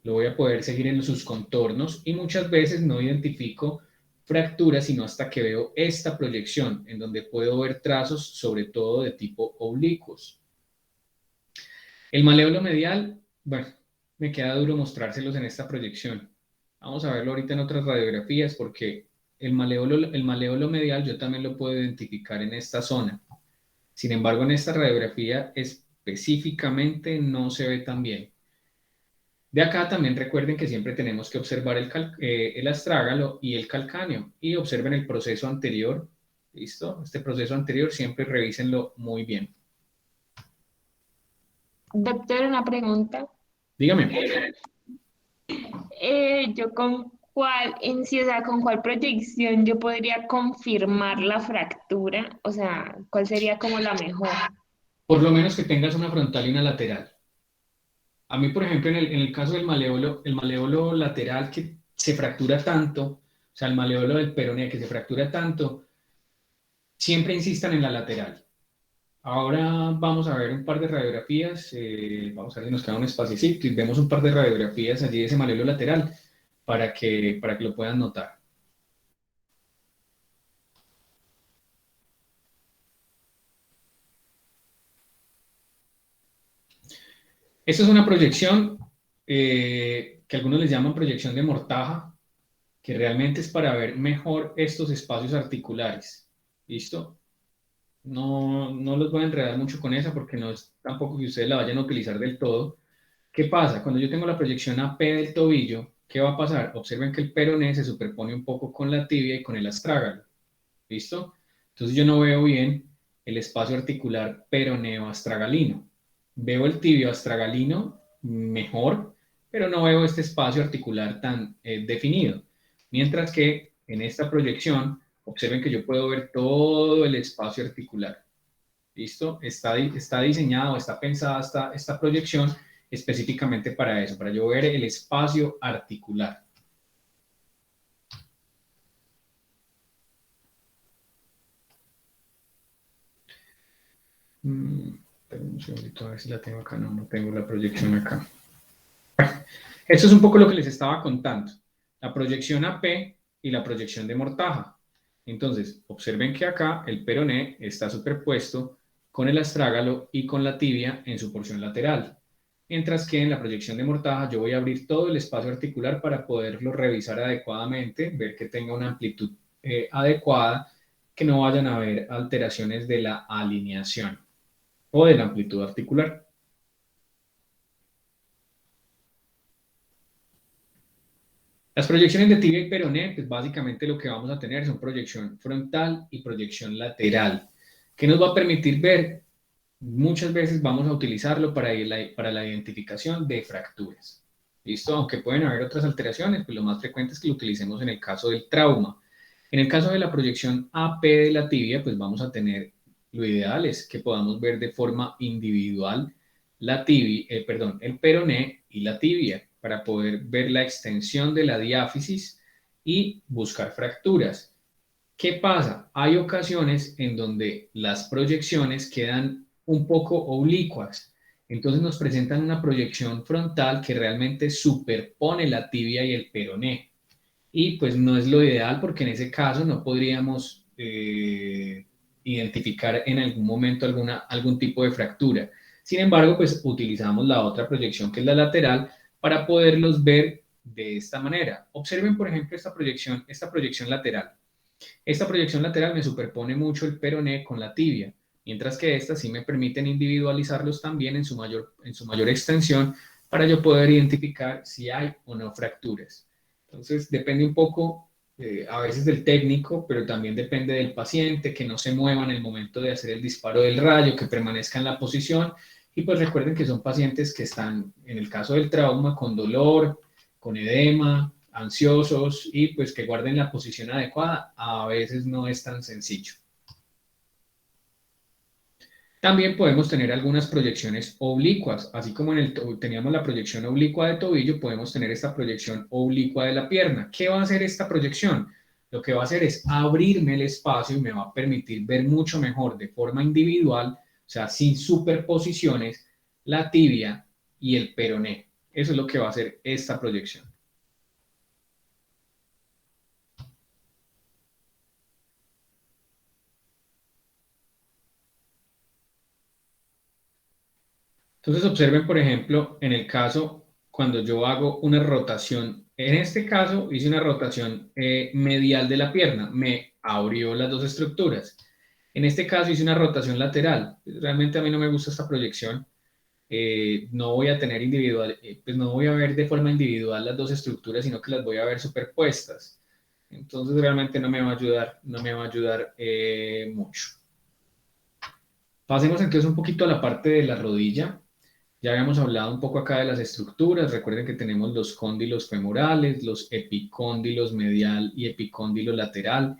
lo voy a poder seguir en sus contornos y muchas veces no identifico fracturas sino hasta que veo esta proyección en donde puedo ver trazos sobre todo de tipo oblicuos. El maleolo medial, bueno, me queda duro mostrárselos en esta proyección. Vamos a verlo ahorita en otras radiografías porque el maleolo medial yo también lo puedo identificar en esta zona. Sin embargo, en esta radiografía específicamente no se ve tan bien. De acá también recuerden que siempre tenemos que observar el astrágalo y el calcáneo y observen el proceso anterior. ¿Listo? Este proceso anterior siempre revísenlo muy bien. Doctor, una pregunta. Dígame. Yo con cuál, en sí, o sea, con cuál proyección yo podría confirmar la fractura, o sea, ¿cuál sería como la mejor? Por lo menos que tengas una frontal y una lateral. A mí, por ejemplo, en el caso del el maleolo lateral que se fractura tanto, o sea, el maleolo del peroné que se fractura tanto, siempre insistan en la lateral. Ahora vamos a ver un par de radiografías, vamos a ver si nos queda un espacito y vemos un par de radiografías allí de ese maleolo lateral para que lo puedan notar. Esta es una proyección que algunos les llaman proyección de Mortaja, que realmente es para ver mejor estos espacios articulares. ¿Listo? No los voy a enredar mucho con esa porque no es tampoco que ustedes la vayan a utilizar del todo. ¿Qué pasa? Cuando yo tengo la proyección AP del tobillo, ¿qué va a pasar? Observen que el peroné se superpone un poco con la tibia y con el astrágalo. ¿Listo? Entonces yo no veo bien el espacio articular peroneo-astragalino. Veo el tibio astragalino mejor, pero no veo este espacio articular tan definido. Mientras que en esta proyección, observen que yo puedo ver todo el espacio articular. ¿Listo? Está diseñado, está pensada esta proyección específicamente para eso, para yo ver el espacio articular. Un segundito, a ver si la tengo acá. No, no tengo la proyección acá. Esto es un poco lo que les estaba contando. La proyección AP y la proyección de mortaja. Entonces, observen que acá el peroné está superpuesto con el astrágalo y con la tibia en su porción lateral. Mientras que en la proyección de mortaja yo voy a abrir todo el espacio articular para poderlo revisar adecuadamente, ver que tenga una amplitud adecuada, que no vayan a haber alteraciones de la alineación o de la amplitud articular. Las proyecciones de tibia y peroné, pues básicamente lo que vamos a tener son proyección frontal y proyección lateral, que nos va a permitir ver, muchas veces vamos a utilizarlo para la identificación de fracturas. ¿Listo? Aunque pueden haber otras alteraciones, pues lo más frecuente es que lo utilicemos en el caso del trauma. En el caso de la proyección AP de la tibia, pues vamos a tener, lo ideal es que podamos ver de forma individual la tibia, el peroné y la tibia, para poder ver la extensión de la diáfisis y buscar fracturas. ¿Qué pasa? Hay ocasiones en donde las proyecciones quedan un poco oblicuas, entonces nos presentan una proyección frontal que realmente superpone la tibia y el peroné. Y pues no es lo ideal porque en ese caso no podríamos identificar en algún momento algún tipo de fractura. Sin embargo, pues utilizamos la otra proyección que es la lateral para poderlos ver de esta manera. Observen, por ejemplo, esta proyección lateral. Esta proyección lateral me superpone mucho el peroné con la tibia, mientras que estas sí me permiten individualizarlos también en su mayor extensión para yo poder identificar si hay o no fracturas. Entonces, depende un poco a veces del técnico, pero también depende del paciente, que no se mueva en el momento de hacer el disparo del rayo, que permanezca en la posición. Y pues recuerden que son pacientes que están, en el caso del trauma, con dolor, con edema, ansiosos, y pues que guarden la posición adecuada. A veces no es tan sencillo. También podemos tener algunas proyecciones oblicuas, así como teníamos la proyección oblicua de tobillo, podemos tener esta proyección oblicua de la pierna. ¿Qué va a hacer esta proyección? Lo que va a hacer es abrirme el espacio y me va a permitir ver mucho mejor de forma individual, o sea, sin superposiciones, la tibia y el peroné. Eso es lo que va a hacer esta proyección. Entonces observen, por ejemplo, en el caso cuando yo hago una rotación, en este caso hice una rotación medial de la pierna, me abrió las dos estructuras. En este caso hice una rotación lateral. Realmente a mí no me gusta esta proyección. No voy a tener pues no voy a ver de forma individual las dos estructuras, sino que las voy a ver superpuestas. Entonces realmente no me va a ayudar mucho. Pasemos entonces un poquito a la parte de la rodilla. Ya habíamos hablado un poco acá de las estructuras. Recuerden que tenemos los cóndilos femorales, los epicóndilos medial y epicóndilo lateral.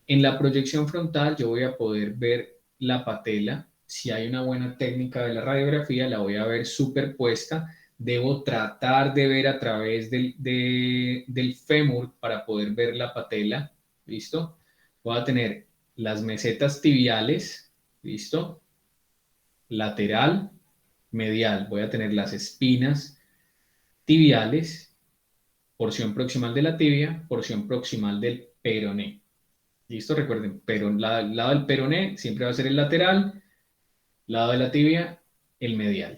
En la proyección frontal yo voy a poder ver la patela. Si hay una buena técnica de la radiografía, la voy a ver superpuesta. Debo tratar de ver a través del fémur para poder ver la patela. ¿Listo? Voy a tener las mesetas tibiales. ¿Listo? Lateral, medial. Voy a tener las espinas tibiales, porción proximal de la tibia, porción proximal del peroné. ¿Listo? Recuerden, lado del peroné siempre va a ser el lateral, lado de la tibia, el medial,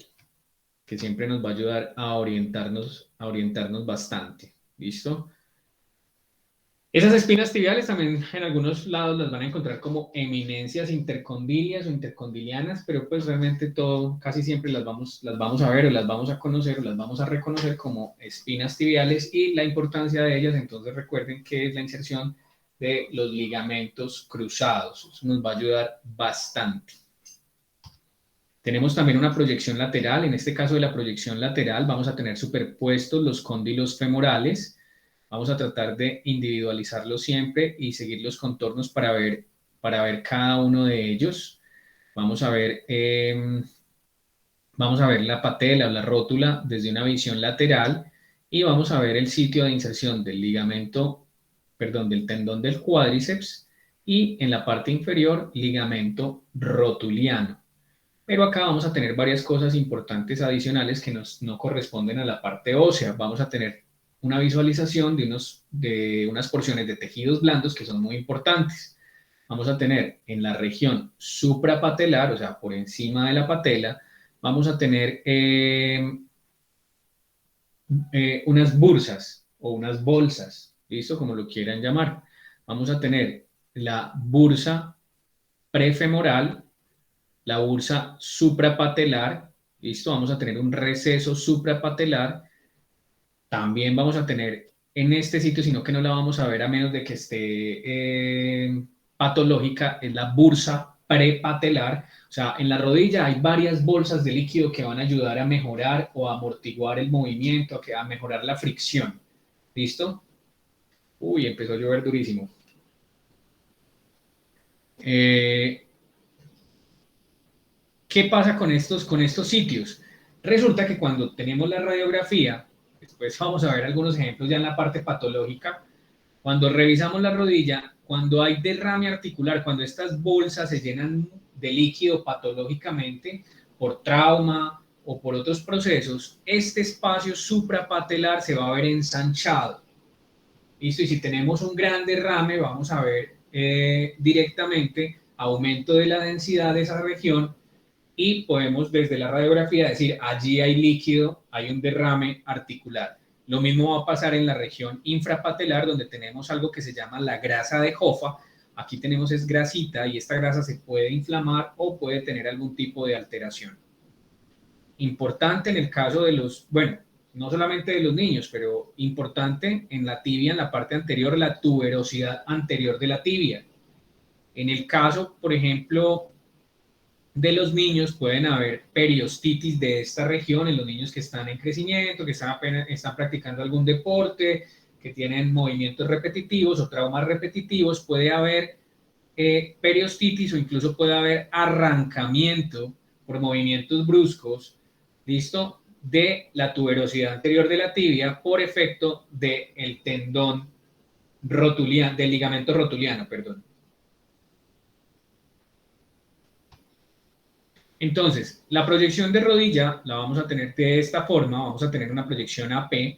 que siempre nos va a ayudar a orientarnos bastante. ¿Listo? Esas espinas tibiales también en algunos lados las van a encontrar como eminencias intercondilias o intercondilianas, pero pues realmente casi siempre las vamos a ver o las vamos a conocer o las vamos a reconocer como espinas tibiales, y la importancia de ellas, entonces recuerden que es la inserción de los ligamentos cruzados. Eso nos va a ayudar bastante. Tenemos también una proyección lateral. En este caso de la proyección lateral vamos a tener superpuestos los cóndilos femorales. Vamos a tratar de individualizarlos siempre y seguir los contornos para ver cada uno de ellos. Vamos a ver la patela o la rótula desde una visión lateral, y vamos a ver el sitio de inserción del del tendón del cuádriceps, y en la parte inferior ligamento rotuliano. Pero acá vamos a tener varias cosas importantes adicionales que no corresponden a la parte ósea. Vamos a tener una visualización de unas porciones de tejidos blandos que son muy importantes. Vamos a tener en la región suprapatelar, o sea, por encima de la patela, vamos a tener unas bursas o unas bolsas, ¿listo? Como lo quieran llamar. Vamos a tener la bursa prefemoral, la bursa suprapatelar, ¿listo? Vamos a tener un receso suprapatelar. También vamos a tener en este sitio, sino que no la vamos a ver a menos de que esté patológica, es la bursa prepatelar. O sea, en la rodilla hay varias bolsas de líquido que van a ayudar a mejorar o a amortiguar el movimiento, a mejorar la fricción. ¿Listo? Uy, empezó a llover durísimo. ¿Qué pasa con estos sitios? Resulta que cuando tenemos la radiografía, después vamos a ver algunos ejemplos ya en la parte patológica, cuando revisamos la rodilla, cuando hay derrame articular, cuando estas bolsas se llenan de líquido patológicamente por trauma o por otros procesos, este espacio suprapatelar se va a ver ensanchado. ¿Listo? Y si tenemos un gran derrame, vamos a ver directamente aumento de la densidad de esa región y podemos desde la radiografía decir, allí hay líquido, hay un derrame articular. Lo mismo va a pasar en la región infrapatelar, donde tenemos algo que se llama la grasa de Hoffa. Aquí tenemos es grasita y esta grasa se puede inflamar o puede tener algún tipo de alteración. Importante en el caso de los, bueno, no solamente de los niños, pero importante en la tibia, en la parte anterior, la tuberosidad anterior de la tibia. En el caso, por ejemplo, de los niños pueden haber periostitis de esta región en los niños que están en crecimiento, que están practicando algún deporte, que tienen movimientos repetitivos o traumas repetitivos, puede haber periostitis o incluso puede haber arrancamiento por movimientos bruscos, ¿listo? De la tuberosidad anterior de la tibia por efecto del tendón rotuliano, del ligamento rotuliano, perdón. Entonces, la proyección de rodilla la vamos a tener de esta forma, vamos a tener una proyección AP,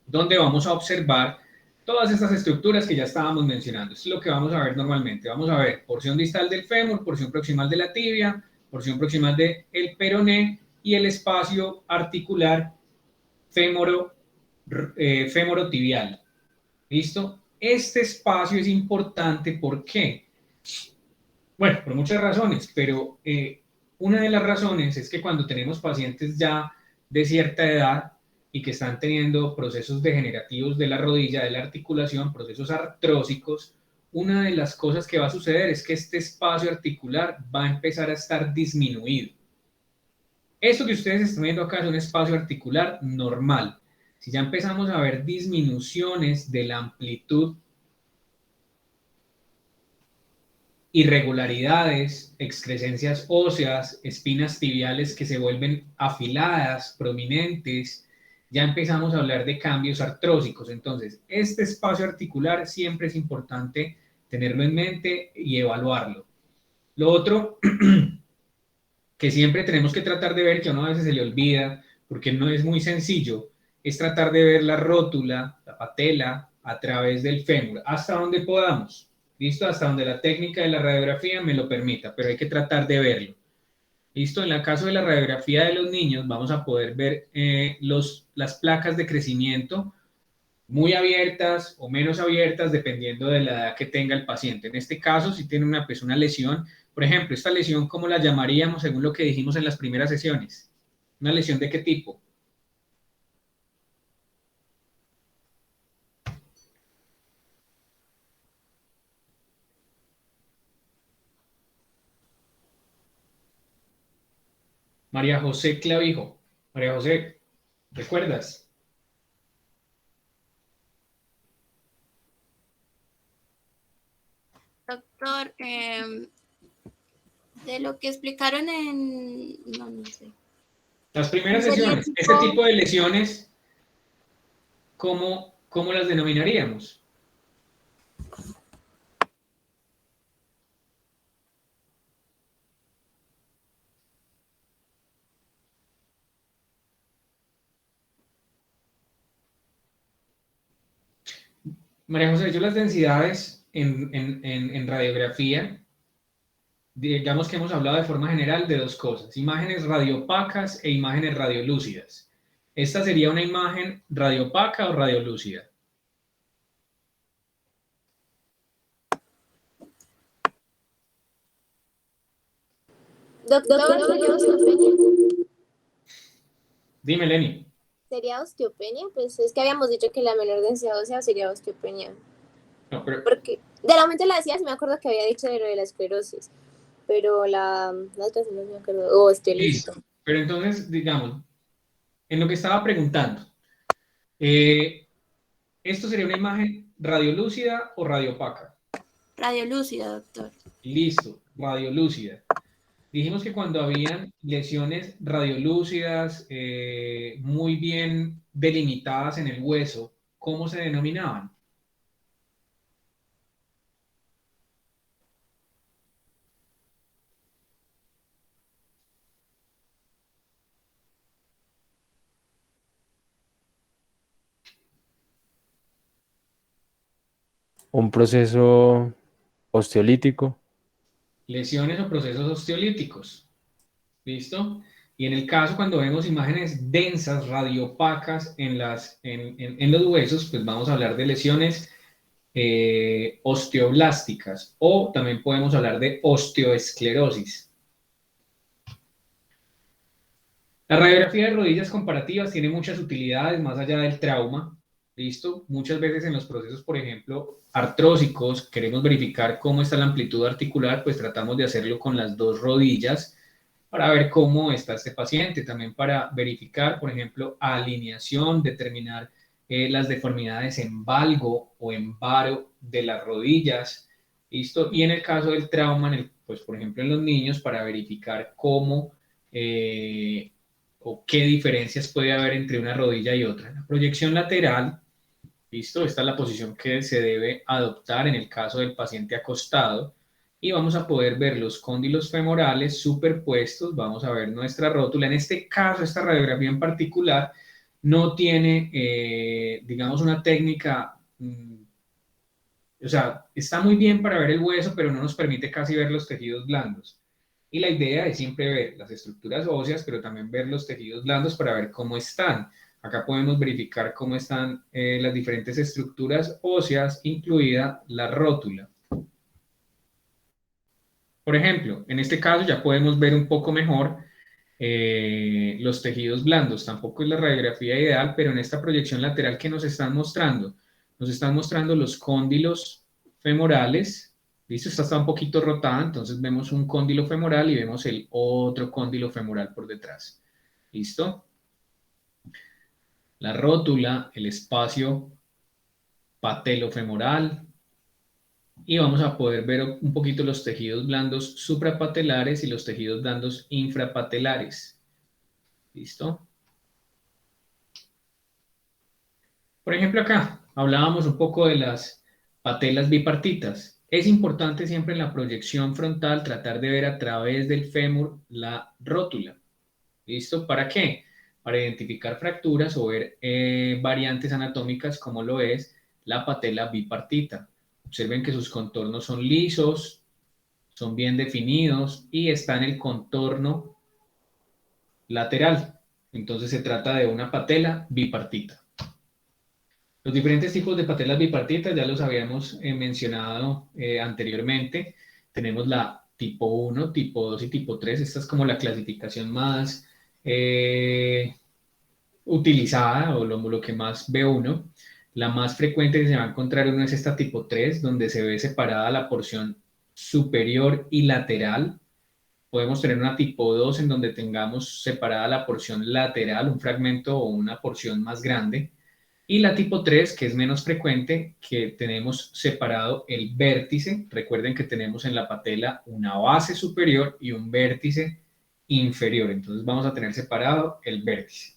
donde vamos a observar todas estas estructuras que ya estábamos mencionando. Esto es lo que vamos a ver normalmente. Vamos a ver porción distal del fémur, porción proximal de la tibia, porción proximal del peroné y el espacio articular fémoro-tibial. ¿Listo? Este espacio es importante, ¿por qué? Bueno, por muchas razones, pero una de las razones es que cuando tenemos pacientes ya de cierta edad y que están teniendo procesos degenerativos de la rodilla, de la articulación, procesos artrósicos, una de las cosas que va a suceder es que este espacio articular va a empezar a estar disminuido. Esto que ustedes están viendo acá es un espacio articular normal. Si ya empezamos a ver disminuciones de la amplitud, irregularidades, excrescencias óseas, espinas tibiales que se vuelven afiladas, prominentes, ya empezamos a hablar de cambios artrósicos. Entonces, este espacio articular siempre es importante tenerlo en mente y evaluarlo. Lo otro que siempre tenemos que tratar de ver, que a uno a veces se le olvida, porque no es muy sencillo, es tratar de ver la rótula, la patela, a través del fémur, hasta donde podamos. ¿Listo? Hasta donde la técnica de la radiografía me lo permita, pero hay que tratar de verlo. ¿Listo? En el caso de la radiografía de los niños, vamos a poder ver las placas de crecimiento muy abiertas o menos abiertas, dependiendo de la edad que tenga el paciente. En este caso, si tiene una lesión, por ejemplo, esta lesión, ¿cómo la llamaríamos según lo que dijimos en las primeras sesiones? ¿Una lesión de qué tipo? María José Clavijo. María José, ¿recuerdas? Doctor, de lo que explicaron no sé. Las primeras sesiones, este tipo de lesiones, ¿cómo las denominaríamos? María José, yo las densidades en radiografía, digamos que hemos hablado de forma general de dos cosas, imágenes radiopacas e imágenes radiolúcidas. ¿Esta sería una imagen radiopaca o radiolúcida? Doctor, ¿sería osteopenia? Dime, Lenny. ¿Sería osteopenia? Pues es que habíamos dicho que la menor densidad ósea sería osteopenia. No, pero Porque de la mente la decía, sí me acuerdo que había dicho de lo de la esclerosis, pero la otra sí no me acuerdo. O osteolítico. listo. Pero entonces, digamos, en lo que estaba preguntando, ¿esto sería una imagen radiolúcida o radiopaca? Radiolúcida, doctor. Listo, radiolúcida. Dijimos que cuando habían lesiones radiolúcidas muy bien delimitadas en el hueso, ¿cómo se denominaban? Un proceso osteolítico. Lesiones o procesos osteolíticos. ¿Listo? Y en el caso cuando vemos imágenes densas, radiopacas en los huesos, pues vamos a hablar de lesiones osteoblásticas o también podemos hablar de osteoesclerosis. La radiografía de rodillas comparativas tiene muchas utilidades más allá del trauma. ¿Listo? Muchas veces en los procesos, por ejemplo, artrósicos, queremos verificar cómo está la amplitud articular, pues tratamos de hacerlo con las dos rodillas para ver cómo está este paciente. También para verificar, por ejemplo, alineación, determinar las deformidades en valgo o en varo de las rodillas. ¿Listo? Y en el caso del trauma, pues por ejemplo en los niños, para verificar cómo o qué diferencias puede haber entre una rodilla y otra. La proyección lateral, ¿listo? Esta es la posición que se debe adoptar en el caso del paciente acostado y vamos a poder ver los cóndilos femorales superpuestos, vamos a ver nuestra rótula. En este caso, esta radiografía en particular no tiene, digamos, una técnica, o sea, está muy bien para ver el hueso, pero no nos permite casi ver los tejidos blandos. Y la idea es siempre ver las estructuras óseas, pero también ver los tejidos blandos para ver cómo están. Acá podemos verificar cómo están las diferentes estructuras óseas, incluida la rótula. Por ejemplo, en este caso ya podemos ver un poco mejor los tejidos blandos. Tampoco es la radiografía ideal, pero en esta proyección lateral que nos están mostrando los cóndilos femorales. ¿Listo? Esta está un poquito rotada, entonces vemos un cóndilo femoral y vemos el otro cóndilo femoral por detrás. ¿Listo? La rótula, el espacio patelofemoral, y vamos a poder ver un poquito los tejidos blandos suprapatelares y los tejidos blandos infrapatelares. ¿Listo? Por ejemplo, acá hablábamos un poco de las patelas bipartitas. Es importante siempre en la proyección frontal tratar de ver a través del fémur la rótula. ¿Listo? ¿Para qué? Para identificar fracturas o ver variantes anatómicas como lo es la patela bipartita. Observen que sus contornos son lisos, son bien definidos y está en el contorno lateral. Entonces se trata de una patela bipartita. Los diferentes tipos de patelas bipartitas ya los habíamos mencionado anteriormente. Tenemos la tipo 1, tipo 2 y tipo 3. Esta es como la clasificación más utilizada o lo que más ve uno. La más frecuente que se va a encontrar uno es esta tipo 3, donde se ve separada la porción superior y lateral. Podemos tener una tipo 2 en donde tengamos separada la porción lateral, un fragmento o una porción más grande. Y la tipo 3, que es menos frecuente, que tenemos separado el vértice. Recuerden que tenemos en la patela una base superior y un vértice inferior. Entonces vamos a tener separado el vértice.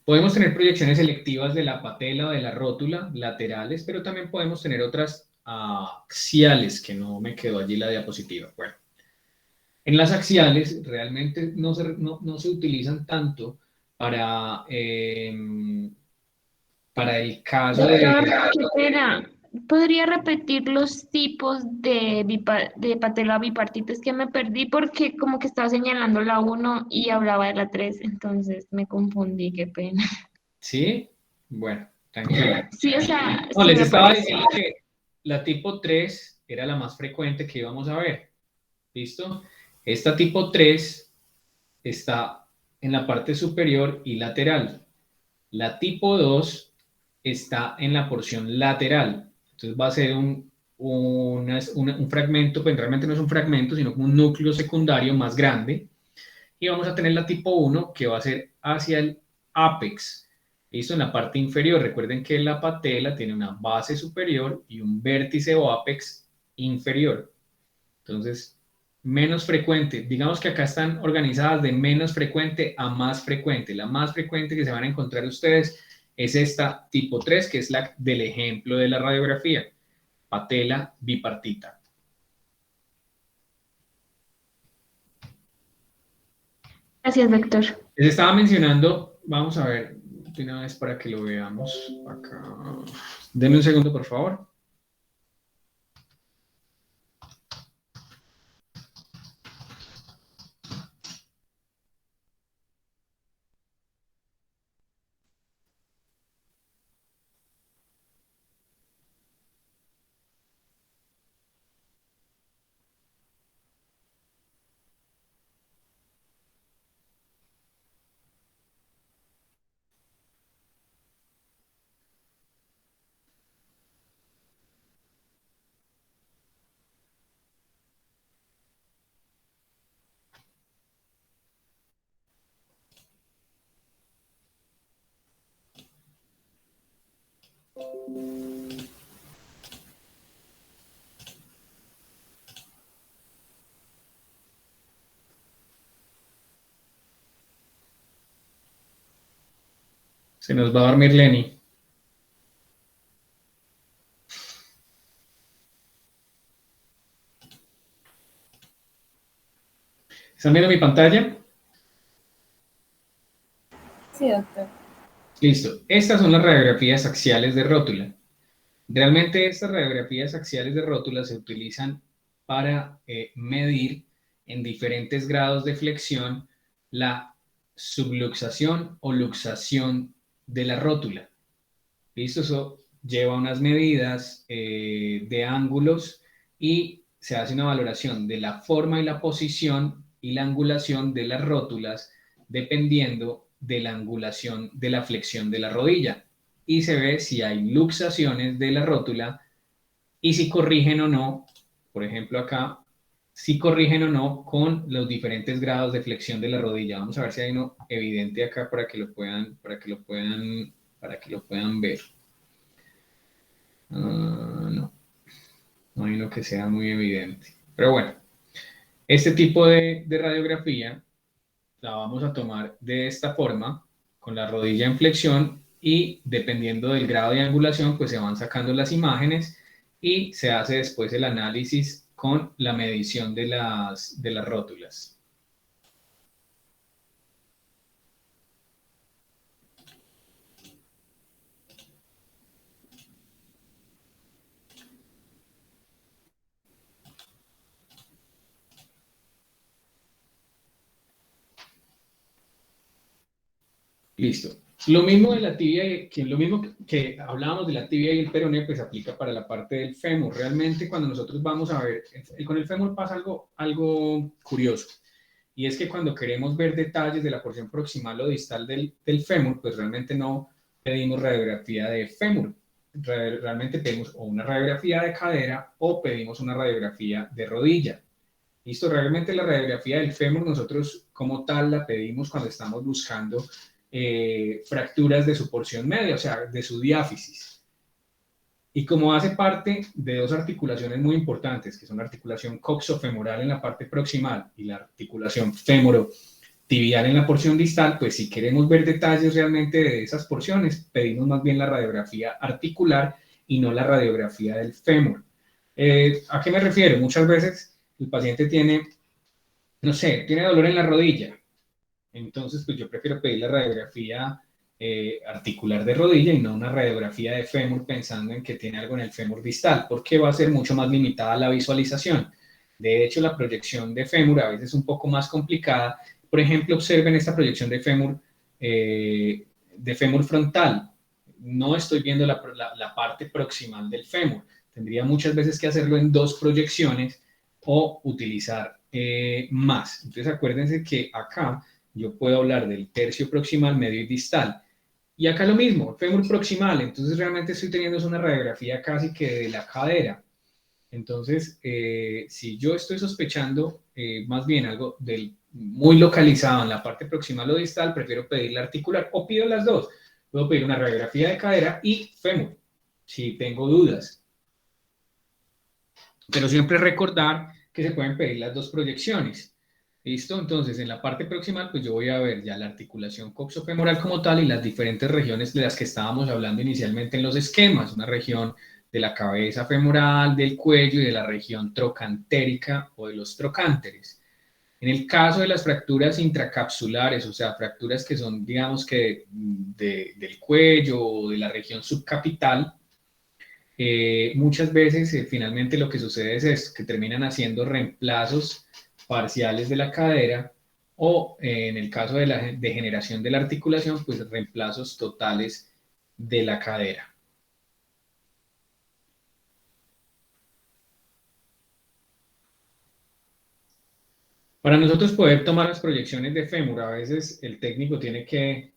Podemos tener proyecciones selectivas de la patela o de la rótula laterales, pero también podemos tener otras axiales, que no me quedó allí la diapositiva. Bueno, en las axiales realmente no se utilizan tanto para Para el caso Doctor, de... qué pena. ¿Podría repetir los tipos de, de patela bipartita? Es que me perdí porque como que estaba señalando la uno y hablaba de la 3, entonces me confundí, qué pena. ¿Sí? Bueno, tranquila. Sí, o sea, No, sí les me estaba parece. diciendo que la tipo 3 era la más frecuente que íbamos a ver. ¿Listo? Esta tipo 3 está en la parte superior y lateral. La tipo 2 está en la porción lateral. Entonces va a ser un fragmento, pues realmente no es un fragmento, sino como un núcleo secundario más grande. Y vamos a tener la tipo 1 que va a ser hacia el ápex. Listo, en la parte inferior. Recuerden que la patela tiene una base superior y un vértice o ápex inferior. Entonces, menos frecuente. Digamos que acá están organizadas de menos frecuente a más frecuente. La más frecuente que se van a encontrar ustedes es esta tipo 3, que es la del ejemplo de la radiografía. Patela bipartita. Gracias, doctor. Les estaba mencionando, vamos a ver, de una vez para que lo veamos acá. Denme un segundo, por favor. Se nos va a dormir Lenny. ¿Están viendo mi pantalla? Sí, doctor. Listo. Estas son las radiografías axiales de rótula. Realmente estas radiografías axiales de rótula se utilizan para medir en diferentes grados de flexión la subluxación o luxación de la rótula. ¿Listo? Eso lleva unas medidas de ángulos y se hace una valoración de la forma y la posición y la angulación de las rótulas dependiendo de la angulación de la flexión de la rodilla. Y se ve si hay luxaciones de la rótula y si corrigen o no, por ejemplo acá, si corrigen o no con los diferentes grados de flexión de la rodilla. Vamos a ver si hay uno evidente acá para que lo puedan ver. No hay uno que sea muy evidente. Pero bueno, este tipo de radiografía la vamos a tomar de esta forma, con la rodilla en flexión y dependiendo del grado de angulación, pues se van sacando las imágenes y se hace después el análisis con la medición de las rótulas. Listo. Lo mismo de la tibia, lo mismo que hablábamos de la tibia y el peroné, pues aplica para la parte del fémur. Realmente cuando nosotros vamos a ver, con el fémur pasa algo curioso. Y es que cuando queremos ver detalles de la porción proximal o distal del fémur, pues realmente no pedimos radiografía de fémur. Realmente pedimos o una radiografía de cadera o pedimos una radiografía de rodilla. Listo, realmente la radiografía del fémur nosotros como tal la pedimos cuando estamos buscando fracturas de su porción media, o sea, de su diáfisis. Y como hace parte de dos articulaciones muy importantes, que son la articulación coxofemoral en la parte proximal y la articulación femorotibial en la porción distal, pues si queremos ver detalles realmente de esas porciones, pedimos más bien la radiografía articular y no la radiografía del fémur. ¿A qué me refiero? Muchas veces el paciente tiene, no sé, tiene dolor en la rodilla. Entonces, pues yo prefiero pedir la radiografía articular de rodilla y no una radiografía de fémur pensando en que tiene algo en el fémur distal, porque va a ser mucho más limitada la visualización. De hecho, la proyección de fémur a veces es un poco más complicada. Por ejemplo, observen esta proyección de fémur frontal. No estoy viendo la parte proximal del fémur. Tendría muchas veces que hacerlo en 2 proyecciones o utilizar más. Entonces, acuérdense que acá yo puedo hablar del tercio proximal, medio y distal. Y acá lo mismo, fémur proximal. Entonces, realmente estoy teniendo una radiografía casi que de la cadera. Entonces, si yo estoy sospechando más bien algo muy localizado en la parte proximal o distal, prefiero pedir la articular o pido las dos. Puedo pedir una radiografía de cadera y fémur, si tengo dudas. Pero siempre recordar que se pueden pedir las 2 proyecciones. ¿Listo? Entonces, en la parte proximal, pues yo voy a ver ya la articulación coxofemoral como tal y las diferentes regiones de las que estábamos hablando inicialmente en los esquemas. Una región de la cabeza femoral, del cuello y de la región trocantérica o de los trocánteres. En el caso de las fracturas intracapsulares, o sea, fracturas que son, digamos que del cuello o de la región subcapital, muchas veces finalmente lo que sucede es que terminan haciendo reemplazos parciales de la cadera o en el caso de la degeneración de la articulación, pues reemplazos totales de la cadera. Para nosotros poder tomar las proyecciones de fémur, a veces el técnico tiene que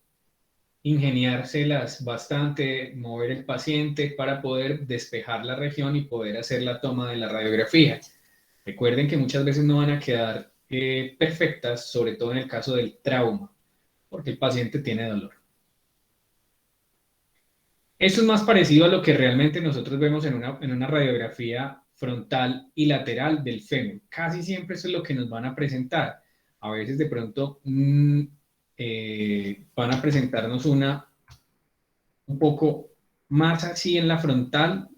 ingeniárselas bastante, mover el paciente para poder despejar la región y poder hacer la toma de la radiografía. Recuerden que muchas veces no van a quedar perfectas, sobre todo en el caso del trauma, porque el paciente tiene dolor. Esto es más parecido a lo que realmente nosotros vemos en una radiografía frontal y lateral del fémur. Casi siempre eso es lo que nos van a presentar. A veces de pronto van a presentarnos una un poco más así en la frontal,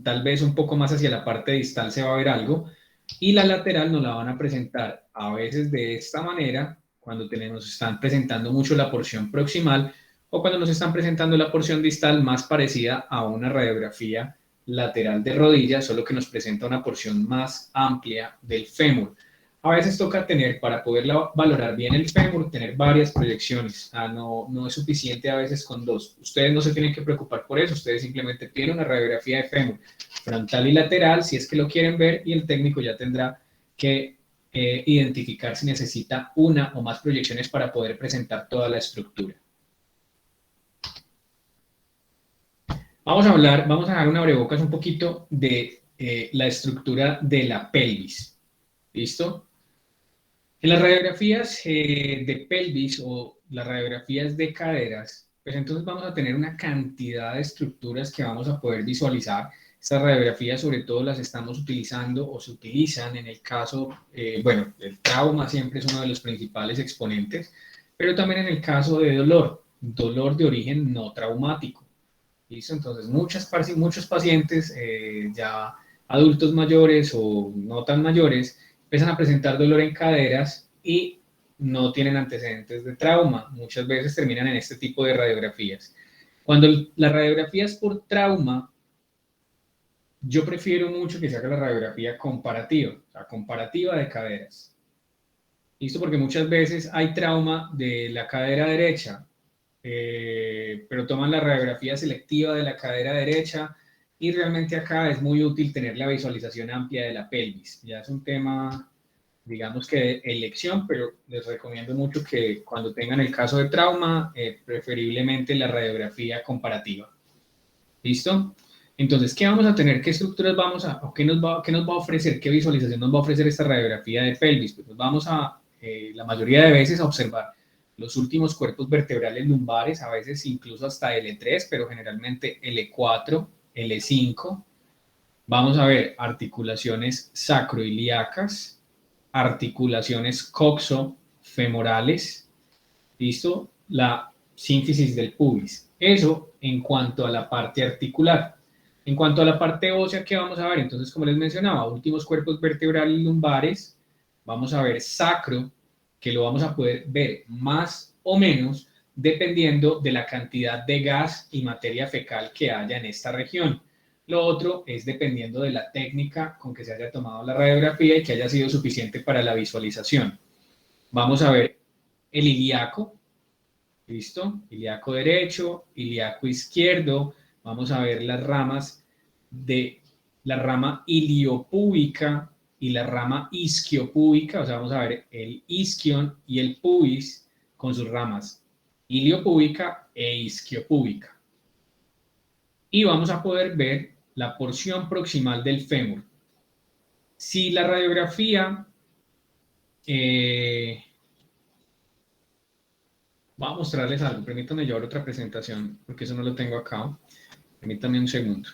tal vez un poco más hacia la parte distal se va a ver algo, y la lateral nos la van a presentar a veces de esta manera, cuando nos están presentando mucho la porción proximal, o cuando nos están presentando la porción distal más parecida a una radiografía lateral de rodilla, solo que nos presenta una porción más amplia del fémur. A veces toca tener, para poder valorar bien el fémur, tener varias proyecciones. No es suficiente a veces con 2. Ustedes no se tienen que preocupar por eso, ustedes simplemente piden una radiografía de fémur frontal y lateral, si es que lo quieren ver, y el técnico ya tendrá que identificar si necesita una o más proyecciones para poder presentar toda la estructura. Vamos a dar una abrebocas un poquito de la estructura de la pelvis. ¿Listo? En las radiografías de pelvis o las radiografías de caderas, pues entonces vamos a tener una cantidad de estructuras que vamos a poder visualizar. Estas radiografías sobre todo las estamos utilizando o se utilizan en el caso, bueno, el trauma siempre es uno de los principales exponentes, pero también en el caso de dolor de origen no traumático. ¿Listo? Entonces muchos pacientes ya adultos mayores o no tan mayores empiezan a presentar dolor en caderas y no tienen antecedentes de trauma. Muchas veces terminan en este tipo de radiografías. Cuando la radiografía es por trauma, yo prefiero mucho que se haga la radiografía comparativa, o sea, comparativa de caderas. ¿Listo? Porque muchas veces hay trauma de la cadera derecha, pero toman la radiografía selectiva de la cadera derecha y realmente acá es muy útil tener la visualización amplia de la pelvis. Ya es un tema, digamos que de elección, pero les recomiendo mucho que cuando tengan el caso de trauma, preferiblemente la radiografía comparativa. ¿Listo? Entonces, ¿qué vamos a tener? ¿Qué estructuras vamos a, o qué nos va a ofrecer? ¿Qué visualización nos va a ofrecer esta radiografía de pelvis? Pues nos vamos a, la mayoría de veces, a observar los últimos cuerpos vertebrales lumbares, a veces incluso hasta L3, pero generalmente L4, L5. Vamos a ver articulaciones sacroiliacas, articulaciones coxofemorales, ¿listo? La sínfisis del pubis. Eso en cuanto a la parte articular. En cuanto a la parte ósea, ¿qué vamos a ver? Entonces, como les mencionaba, últimos cuerpos vertebrales lumbares, vamos a ver sacro, que lo vamos a poder ver más o menos dependiendo de la cantidad de gas y materia fecal que haya en esta región. Lo otro es dependiendo de la técnica con que se haya tomado la radiografía y que haya sido suficiente para la visualización. Vamos a ver el ilíaco, ¿listo? Ilíaco derecho, ilíaco izquierdo. Vamos a ver las ramas de la rama iliopúbica y la rama isquiopúbica. O sea, vamos a ver el isquion y el pubis con sus ramas iliopúbica e isquiopúbica. Y vamos a poder ver la porción proximal del fémur. Si la radiografía... voy a mostrarles algo. Permítanme llevar otra presentación, porque eso no lo tengo acá. Permítanme un segundo.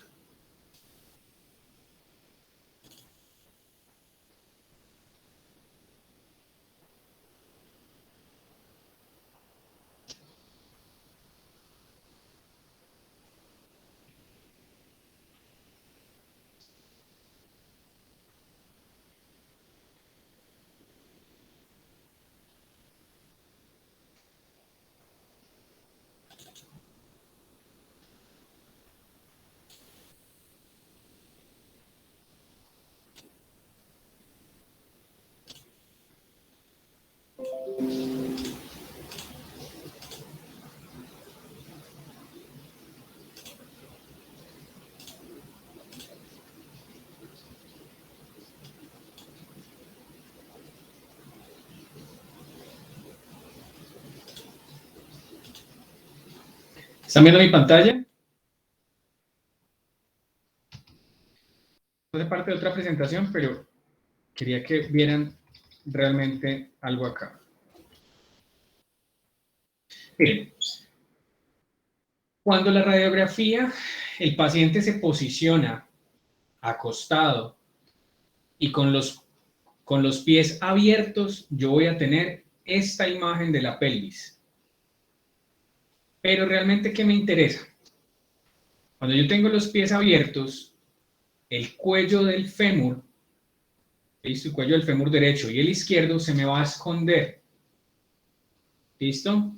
¿Están viendo mi pantalla? No es parte de otra presentación, pero quería que vieran realmente algo acá. Miren, cuando la radiografía, el paciente se posiciona acostado y con los pies abiertos, yo voy a tener esta imagen de la pelvis. Pero realmente, ¿qué me interesa? Cuando yo tengo los pies abiertos, el cuello del fémur, ¿listo? El cuello del fémur derecho y el izquierdo se me va a esconder. ¿Listo?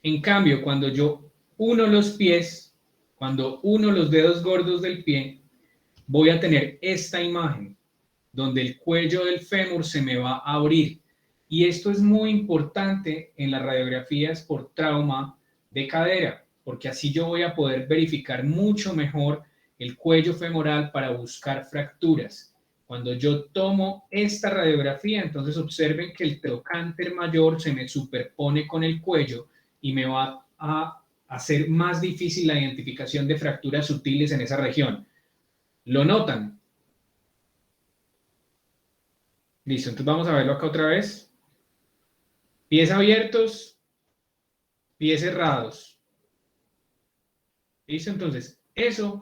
En cambio, cuando yo uno los pies, cuando uno los dedos gordos del pie, voy a tener esta imagen, donde el cuello del fémur se me va a abrir. Y esto es muy importante en las radiografías por trauma de cadera, porque así yo voy a poder verificar mucho mejor el cuello femoral para buscar fracturas. Cuando yo tomo esta radiografía, entonces observen que el trocánter mayor se me superpone con el cuello y me va a hacer más difícil la identificación de fracturas sutiles en esa región. ¿Lo notan? Listo, entonces vamos a verlo acá otra vez. Pies abiertos, pies cerrados. ¿Listo? Entonces, eso,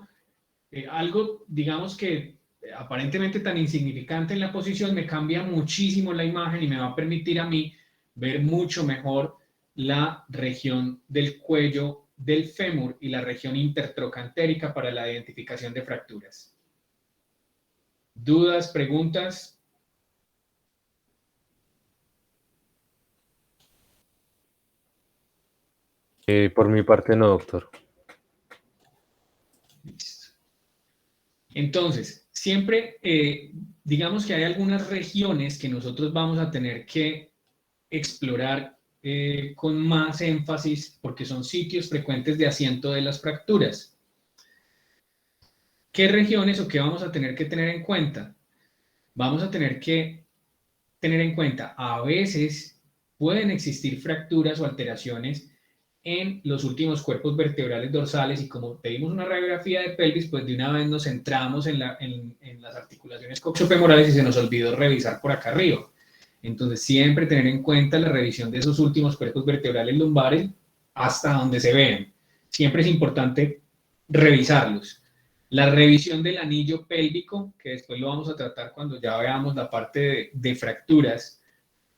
algo, digamos que aparentemente tan insignificante en la posición, me cambia muchísimo la imagen y me va a permitir a mí ver mucho mejor la región del cuello del fémur y la región intertrocantérica para la identificación de fracturas. ¿Dudas, preguntas? Por mi parte no, doctor. Listo. Entonces, siempre, digamos que hay algunas regiones que nosotros vamos a tener que explorar con más énfasis porque son sitios frecuentes de asiento de las fracturas. ¿Qué regiones o qué vamos a tener que tener en cuenta? Vamos a tener que tener en cuenta, a veces pueden existir fracturas o alteraciones en los últimos cuerpos vertebrales dorsales y como pedimos una radiografía de pelvis, pues de una vez nos centramos en las articulaciones coxofemorales y se nos olvidó revisar por acá arriba. Entonces siempre tener en cuenta la revisión de esos últimos cuerpos vertebrales lumbares hasta donde se ven. Siempre es importante revisarlos. La revisión del anillo pélvico, que después lo vamos a tratar cuando ya veamos la parte de fracturas,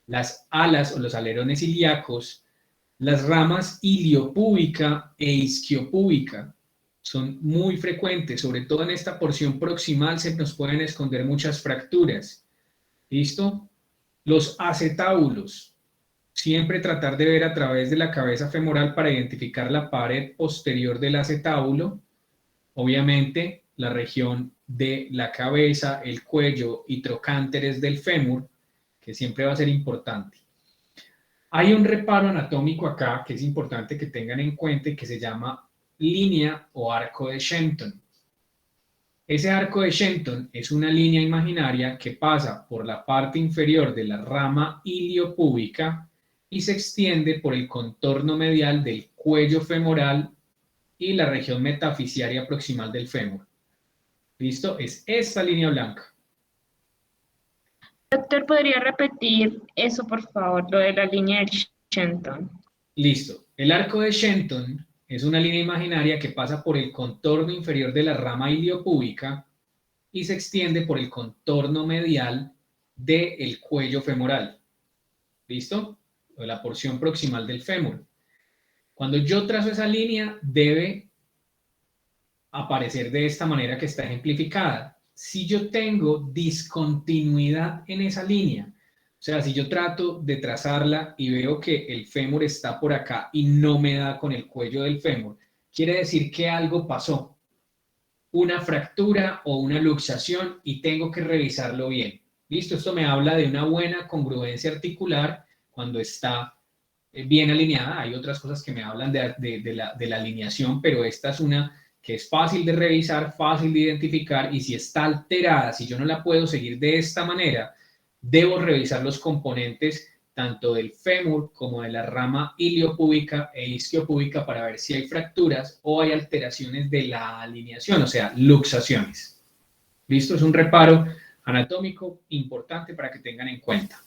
las alas o los alerones ilíacos, las ramas iliopúbica e isquiopúbica son muy frecuentes, sobre todo en esta porción proximal se nos pueden esconder muchas fracturas. ¿Listo? Los acetábulos siempre tratar de ver a través de la cabeza femoral para identificar la pared posterior del acetábulo. Obviamente, la región de la cabeza, el cuello y trocánteres del fémur, que siempre va a ser importante. Hay un reparo anatómico acá que es importante que tengan en cuenta y que se llama línea o arco de Shenton. Ese arco de Shenton es una línea imaginaria que pasa por la parte inferior de la rama iliopúbica y se extiende por el contorno medial del cuello femoral y la región metafisiaria proximal del fémur. ¿Listo? Es esta línea blanca. Doctor, ¿podría repetir eso, por favor, lo de la línea de Shenton? Listo. El arco de Shenton es una línea imaginaria que pasa por el contorno inferior de la rama iliopúbica y se extiende por el contorno medial del cuello femoral. ¿Listo? O la porción proximal del fémur. Cuando yo trazo esa línea, debe aparecer de esta manera que está ejemplificada. Si yo tengo discontinuidad en esa línea, o sea, si yo trato de trazarla y veo que el fémur está por acá y no me da con el cuello del fémur, quiere decir que algo pasó, una fractura o una luxación y tengo que revisarlo bien. ¿Listo? Esto me habla de una buena congruencia articular cuando está bien alineada. Hay otras cosas que me hablan de la alineación, pero esta es una que es fácil de revisar, fácil de identificar, y si está alterada, si yo no la puedo seguir de esta manera, debo revisar los componentes tanto del fémur como de la rama iliopúbica e isquiopúbica para ver si hay fracturas o hay alteraciones de la alineación, o sea, luxaciones. ¿Listo? Es un reparo anatómico importante para que tengan en cuenta.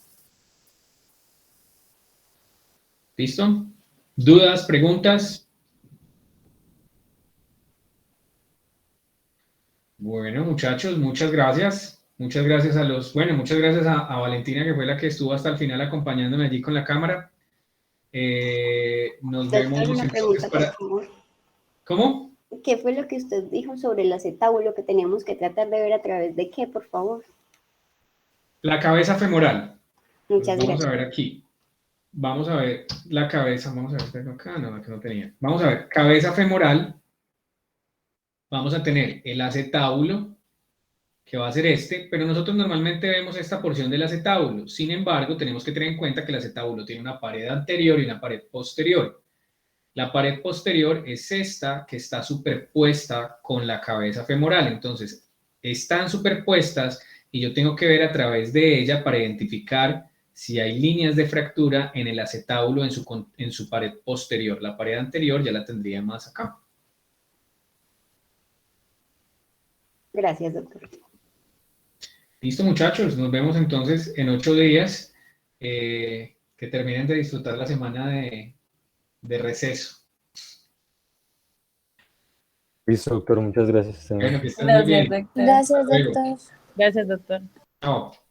¿Listo? ¿Dudas, preguntas? Bueno, muchachos, muchas gracias. Muchas gracias muchas gracias a Valentina, que fue la que estuvo hasta el final acompañándome allí con la cámara. Nos vemos Doctor, una entonces pregunta, por favor. ¿Cómo? ¿Qué fue lo que usted dijo sobre el acetábulo que teníamos que tratar de ver a través de qué, por favor? La cabeza femoral. Muchas Vamos gracias. a ver aquí. Vamos a ver la cabeza. Vamos a ver, ¿tengo acá? No, que no tenía. Vamos a ver, cabeza femoral. Vamos a tener el acetábulo, que va a ser este, pero nosotros normalmente vemos esta porción del acetábulo. Sin embargo, tenemos que tener en cuenta que el acetábulo tiene una pared anterior y una pared posterior. La pared posterior es esta, que está superpuesta con la cabeza femoral. Entonces, están superpuestas y yo tengo que ver a través de ella para identificar si hay líneas de fractura en el acetábulo en su pared posterior. La pared anterior ya la tendría más acá. Gracias, doctor. Listo, muchachos, nos vemos entonces en 8 días. Que terminen de disfrutar la semana de receso. Listo, doctor, muchas gracias. Bueno, que estén muy bien. Gracias, doctor. Gracias, Hasta luego. doctor. Gracias, doctor. Chao.